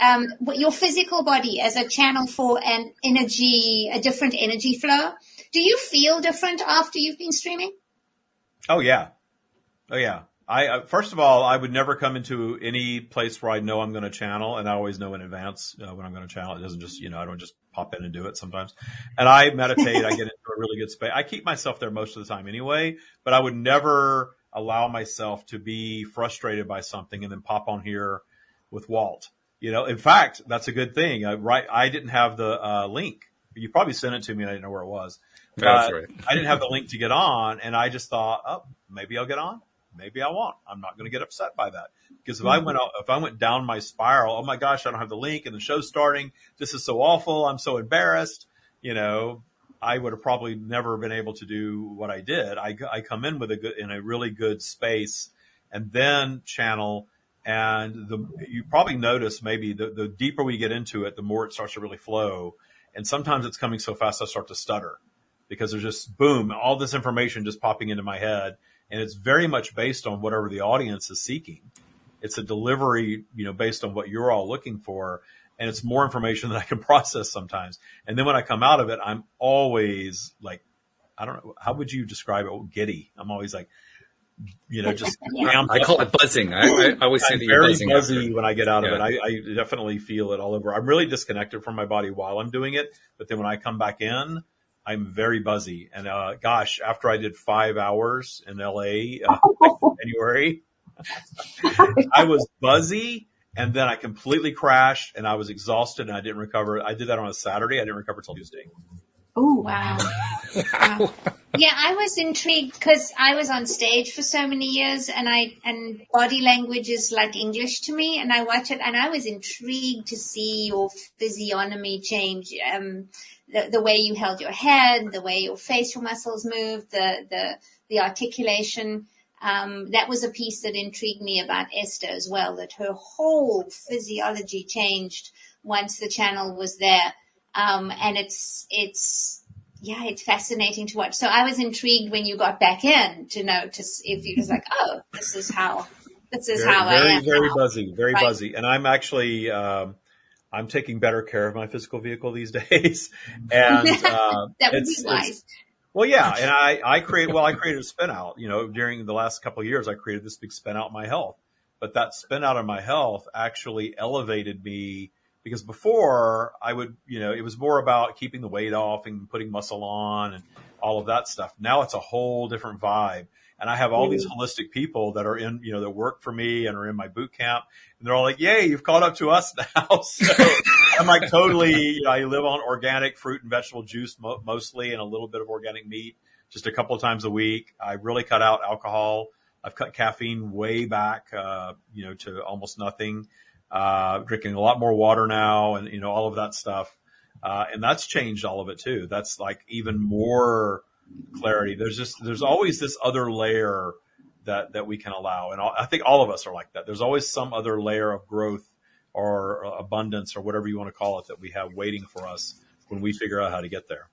your physical body as a channel for an energy, a different energy flow, do you feel different after you've been streaming?
Oh, yeah. First of all, I would never come into any place where I know I'm going to channel, and I always know in advance when I'm going to channel. It doesn't just, I don't just pop in and do it sometimes. And I meditate. I get into a really good space. I keep myself there most of the time anyway, but I would never allow myself to be frustrated by something and then pop on here with Walt. In fact, that's a good thing. I didn't have the link. You probably sent it to me and I didn't know where it was.
That's right.
I didn't have the link to get on, and I just thought, oh, maybe I'll get on. Maybe I won't. I'm not going to get upset by that, because if I went down my spiral, oh my gosh, I don't have the link and the show's starting. This is so awful. I'm so embarrassed. I would have probably never been able to do what I did. I come in in a really good space and then channel. And you probably notice maybe the deeper we get into it, the more it starts to really flow. And sometimes it's coming so fast I start to stutter, because there's just boom, all this information just popping into my head. And it's very much based on whatever the audience is seeking. It's a delivery, based on what you're all looking for. And it's more information than I can process sometimes. And then when I come out of it, I'm always like, I don't know, how would you describe it? Giddy. I'm always like, just
I call it buzzing. I always say that you're
very
buzzing
buzzy when I get out of it. I definitely feel it all over. I'm really disconnected from my body while I'm doing it, but then when I come back in, I'm very buzzy. And after I did 5 hours in LA January, I was buzzy, and then I completely crashed, and I was exhausted, and I didn't recover. I did that on a Saturday. I didn't recover till Tuesday.
Oh, wow. Wow. Yeah, I was intrigued because I was on stage for so many years, and body language is like English to me, and I watch it, and I was intrigued to see your physiognomy change, the way you held your head, the way your facial muscles moved, the articulation. That was a piece that intrigued me about Esther as well, that her whole physiology changed once the channel was there. And it's fascinating to watch. So I was intrigued when you got back in to know if you was like, oh, this is how I am.
Very buzzy, very buzzy. And I'm actually, I'm taking better care of my physical vehicle these days. And,
that would be wise.
Well, yeah. And I created a spin out, during the last couple of years, I created this big spin out in my health, but that spin out in my health actually elevated me. Because before I would, it was more about keeping the weight off and putting muscle on and all of that stuff. Now it's a whole different vibe. And I have all these holistic people that are in, that work for me and are in my boot camp. And they're all like, yay, you've caught up to us now. So I'm like totally, I live on organic fruit and vegetable juice mostly, and a little bit of organic meat just a couple of times a week. I really cut out alcohol. I've cut caffeine way back, to almost nothing. Drinking a lot more water now, and all of that stuff, and that's changed all of it too. That's like even more clarity. There's always this other layer that we can allow, and I think all of us are like that. There's always some other layer of growth or abundance or whatever you want to call it that we have waiting for us when we figure out how to get there.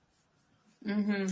Mm-hmm.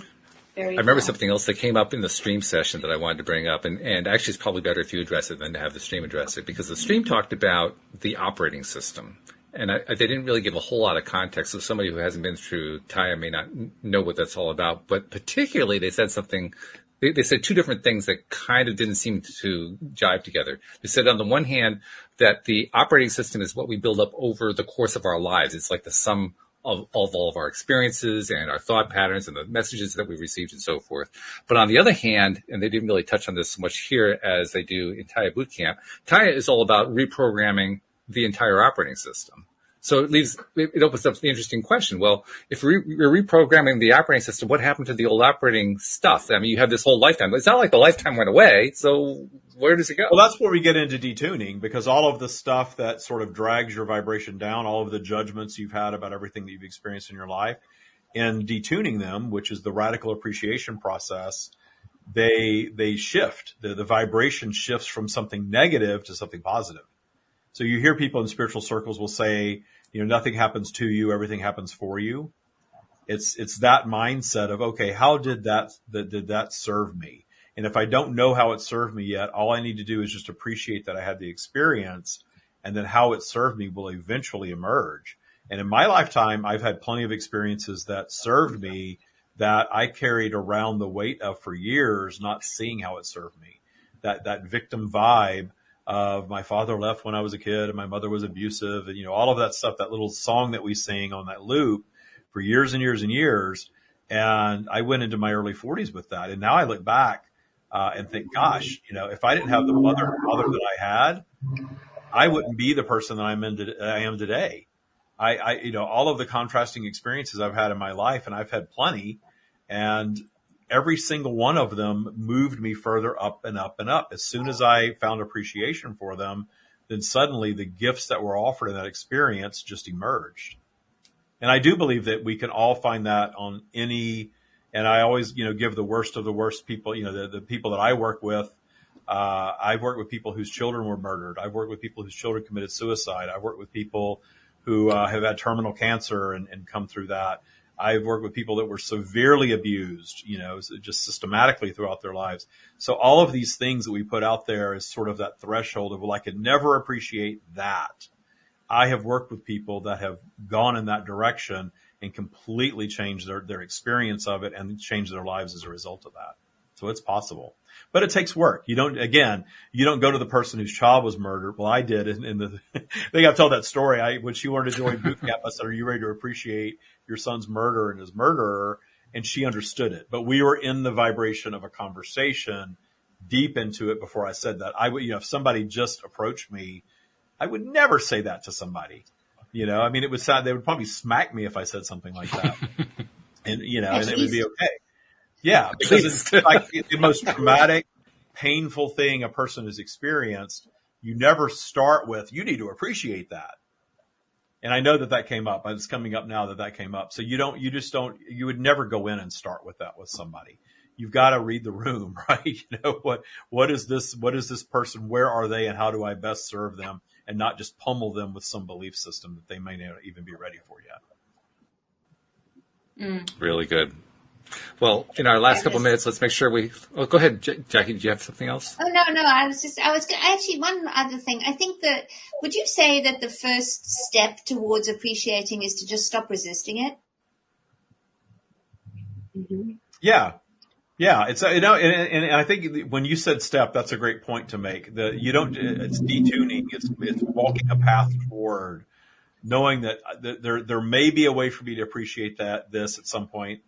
I remember something else that came up in the stream session that I wanted to bring up, and actually it's probably better if you address it than to have the stream address it, because the stream talked about the operating system, and they didn't really give a whole lot of context, so somebody who hasn't been through Taya may not know what that's all about, but particularly they said something, they said two different things that kind of didn't seem to jive together. They said on the one hand that the operating system is what we build up over the course of our lives. It's like the sum of all of our experiences and our thought patterns and the messages that we received and so forth. But on the other hand, and they didn't really touch on this so much here as they do in Taya Bootcamp, Taya is all about reprogramming the entire operating system. So it opens up the interesting question. Well, if we're reprogramming the operating system, what happened to the old operating stuff? I mean, you have this whole lifetime. It's not like the lifetime went away. So where does it go?
Well, that's where we get into detuning, because all of the stuff that sort of drags your vibration down, all of the judgments you've had about everything that you've experienced in your life, and detuning them, which is the radical appreciation process, they shift. The vibration shifts from something negative to something positive. So you hear people in spiritual circles will say, nothing happens to you, everything happens for you. It's that mindset of, okay, how did that serve me? And if I don't know how it served me yet, all I need to do is just appreciate that I had the experience, and then how it served me will eventually emerge. And in my lifetime, I've had plenty of experiences that served me that I carried around the weight of for years, not seeing how it served me. That victim vibe of my father left when I was a kid and my mother was abusive, and all of that stuff, that little song that we sing on that loop for years and years and years. And I went into my early 40s with that. And now I look back and think, gosh, if I didn't have the mother and father that I had, I wouldn't be the person that I am today. All of the contrasting experiences I've had in my life, and I've had plenty, and every single one of them moved me further up and up and up. As soon as I found appreciation for them, then suddenly the gifts that were offered in that experience just emerged. And I do believe that we can all find that on any, and I always, give the worst of the worst people, the people that I work with. I've worked with people whose children were murdered. I've worked with people whose children committed suicide. I've worked with people who have had terminal cancer and come through that. I've worked with people that were severely abused, just systematically throughout their lives. So all of these things that we put out there is sort of that threshold of, well, I could never appreciate that. I have worked with people that have gone in that direction and completely changed their experience of it and changed their lives as a result of that. So it's possible, but it takes work. You don't go to the person whose child was murdered. Well, I did. And I think I've told that story. When she wanted to join boot camp, I said, are you ready to appreciate your son's murderer and his murderer? And she understood it, but we were in the vibration of a conversation deep into it before I said that. I would, if somebody just approached me, I would never say that to somebody. It would sound, they would probably smack me if I said something like that. And, and it would be okay. Yeah, because it's like the most traumatic, painful thing a person has experienced. You never start with, you need to appreciate that. And I know that came up. It's coming up now that came up. So you would never go in and start with that with somebody. You've got to read the room, right? What is this person? Where are they? And how do I best serve them? And not just pummel them with some belief system that they may not even be ready for yet.
Really good. Well, in our last couple of minutes, let's make sure go ahead, Jackie. Do you have something else?
Oh, no. Actually, one other thing. I think would you say that the first step towards appreciating is to just stop resisting it?
Mm-hmm.
Yeah. Yeah. It's, and I think when you said step, that's a great point to make. It's detuning. It's walking a path toward knowing that there may be a way for me to appreciate this at some point.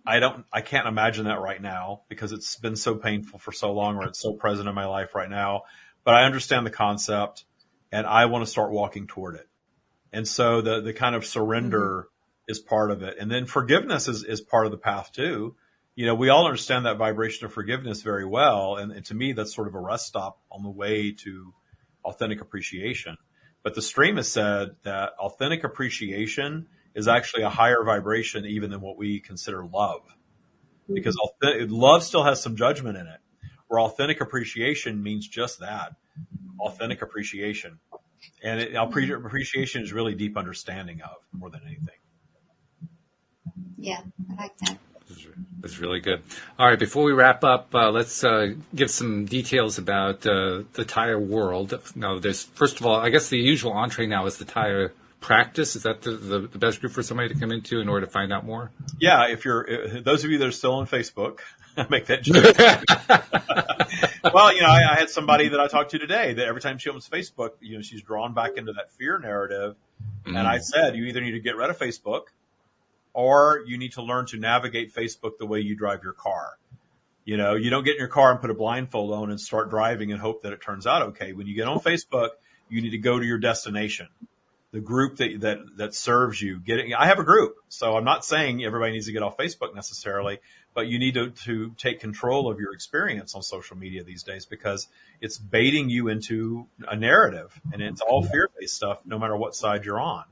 I can't imagine that right now because it's been so painful for so long, or it's so present in my life right now, but I understand the concept and I want to start walking toward it. And so the kind of surrender is part of it. And then forgiveness is part of the path too. We all understand that vibration of forgiveness very well. And to me, that's sort of a rest stop on the way to authentic appreciation. But the stream has said that authentic appreciation is actually a higher vibration even than what we consider love. Because love still has some judgment in it, where authentic appreciation means just that, authentic appreciation. And appreciation is really deep understanding of more than anything.
Yeah, I like that.
That's really good. All right, before we wrap up, let's give some details about the Taya world. Now, first of all, I guess the usual entree now is the Taya practice. Is that the best group for somebody to come into in order to find out more?
Yeah, if those of you that are still on Facebook, I make that joke. Well, I had somebody that I talked to today that every time she opens Facebook, she's drawn back into that fear narrative. And I said, you either need to get rid of Facebook or you need to learn to navigate Facebook the way you drive your car. You don't get in your car and put a blindfold on and start driving and hope that it turns out okay. When you get on Facebook, you need to go to your destination. the group that serves you. I have a group, so I'm not saying everybody needs to get off Facebook necessarily, but you need to take control of your experience on social media these days, because it's baiting you into a narrative, and it's all fear-based stuff, no matter what side you're on.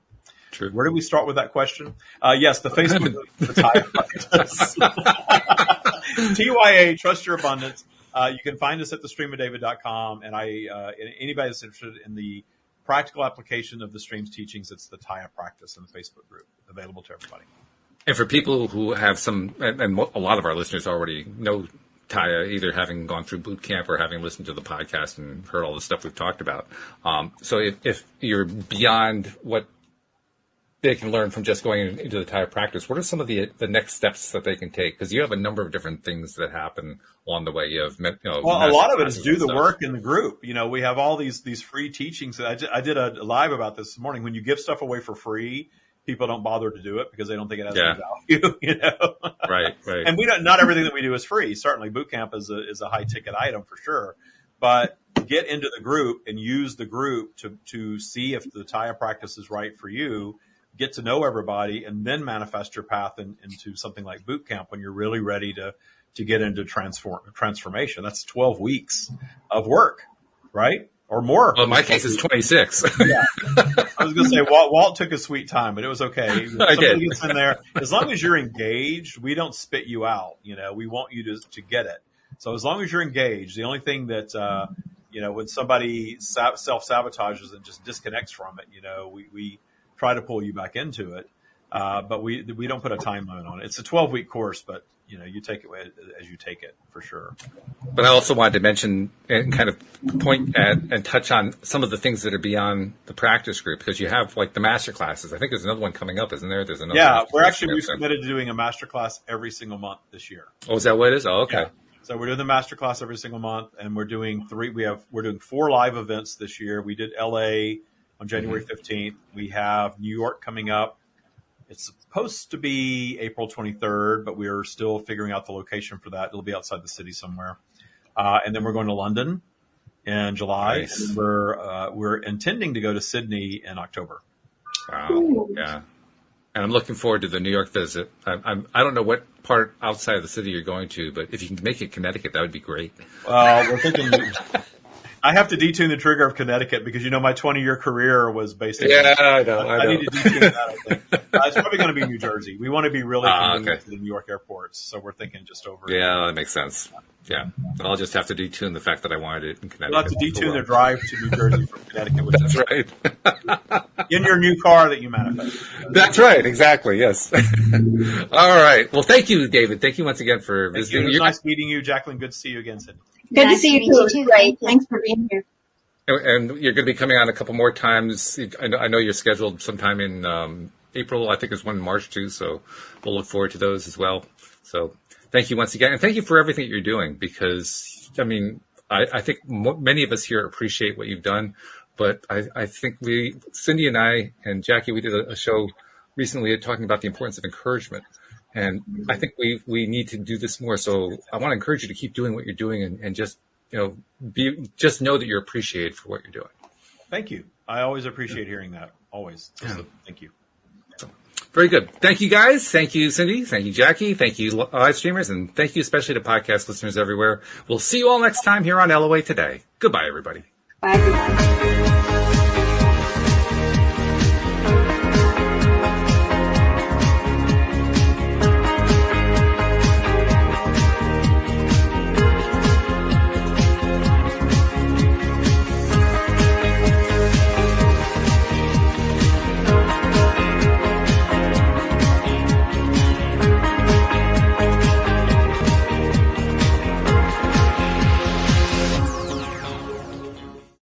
True.
Where did we start with that question? Yes, the Facebook group, the TYA, Trust Your Abundance. You can find us at thestreamofdavid.com, and anybody that's interested in the practical application of the stream's teachings, it's the Taya Practice in the Facebook group, available to everybody.
And for people who have and a lot of our listeners already know Taya, either having gone through boot camp or having listened to the podcast and heard all the stuff we've talked about. So if you're beyond what they can learn from just going into the Taya Practice, what are some of the next steps that they can take? Because you have a number of different things that happen along the way. You have,
well, a lot of it is do the work in the group. We have all these free teachings. I did a live about this morning. When you give stuff away for free, people don't bother to do it because they don't think it has any value.
Right.
And not everything that we do is free. Certainly, boot camp is a high ticket item for sure. But get into the group and use the group to see if the Taya Practice is right for you. Get to know everybody, and then manifest your path into something like boot camp when you're really ready to get into transformation. That's 12 weeks of work, right? Or more.
Well, in my case, it's 26.
Yeah. I was going to say, Walt took a sweet time, but it was okay.
I did.
Gets in there. As long as you're engaged, we don't spit you out. We want you to get it. So as long as you're engaged, the only thing that, when somebody self-sabotages and just disconnects from it, we try to pull you back into it. But we don't put a time limit on it. It's a 12-week course, but you take it as you take it, for sure.
But I also wanted to mention and kind of point at and touch on some of the things that are beyond the practice group, because you have like the master classes. I think there's another one coming up, isn't there? There's another.
Yeah, we've committed to doing a master class every single month this year.
Oh, is that what it is? Oh, okay.
Yeah. So we're doing the master class every single month, and we're doing 4 live events this year. We did LA on January 15th. We have New York coming up. It's supposed to be April 23rd, but we're still figuring out the location for that. It'll be outside the city somewhere. And then we're going to London in July.
Nice.
And we're intending to go to Sydney in October.
Wow. Yeah. And I'm looking forward to the New York visit. I don't know what part outside of the city you're going to, but if you can make it Connecticut, that would be great.
We're thinking I have to detune the trigger of Connecticut because, my 20-year career was based in
I know.
I need to detune that, I think. It's probably going to be New Jersey. We want to be really connected to the New York airports, so we're thinking just over.
Yeah, that makes sense. Yeah. I'll just have to detune the fact that I wanted it in Connecticut.
You'll have to detune the drive to New Jersey from Connecticut.
That's right.
In your new car that you manifest.
That's right. Exactly. Yes. All right. Well, thank you, David. Thank you once again for visiting.
It was nice meeting you, Jacqueline. Good to see you again, Sydney.
Good to see you too. Great. Thanks for being here.
And you're going to be coming on a couple more times. I know you're scheduled sometime in April. I think there's one in March too. So we'll look forward to those as well. So thank you once again. And thank you for everything you're doing, because, I think many of us here appreciate what you've done. But I think Cindy and I and Jackie, we did a show recently talking about the importance of encouragement. And I think we need to do this more. So I want to encourage you to keep doing what you're doing and just, just know that you're appreciated for what you're doing.
Thank you. I always appreciate hearing that. Always. So, thank you.
Very good. Thank you, guys. Thank you, Cindy. Thank you, Jackie. Thank you, live streamers. And thank you especially to podcast listeners everywhere. We'll see you all next time here on LOA Today. Goodbye, everybody.
Bye, everybody.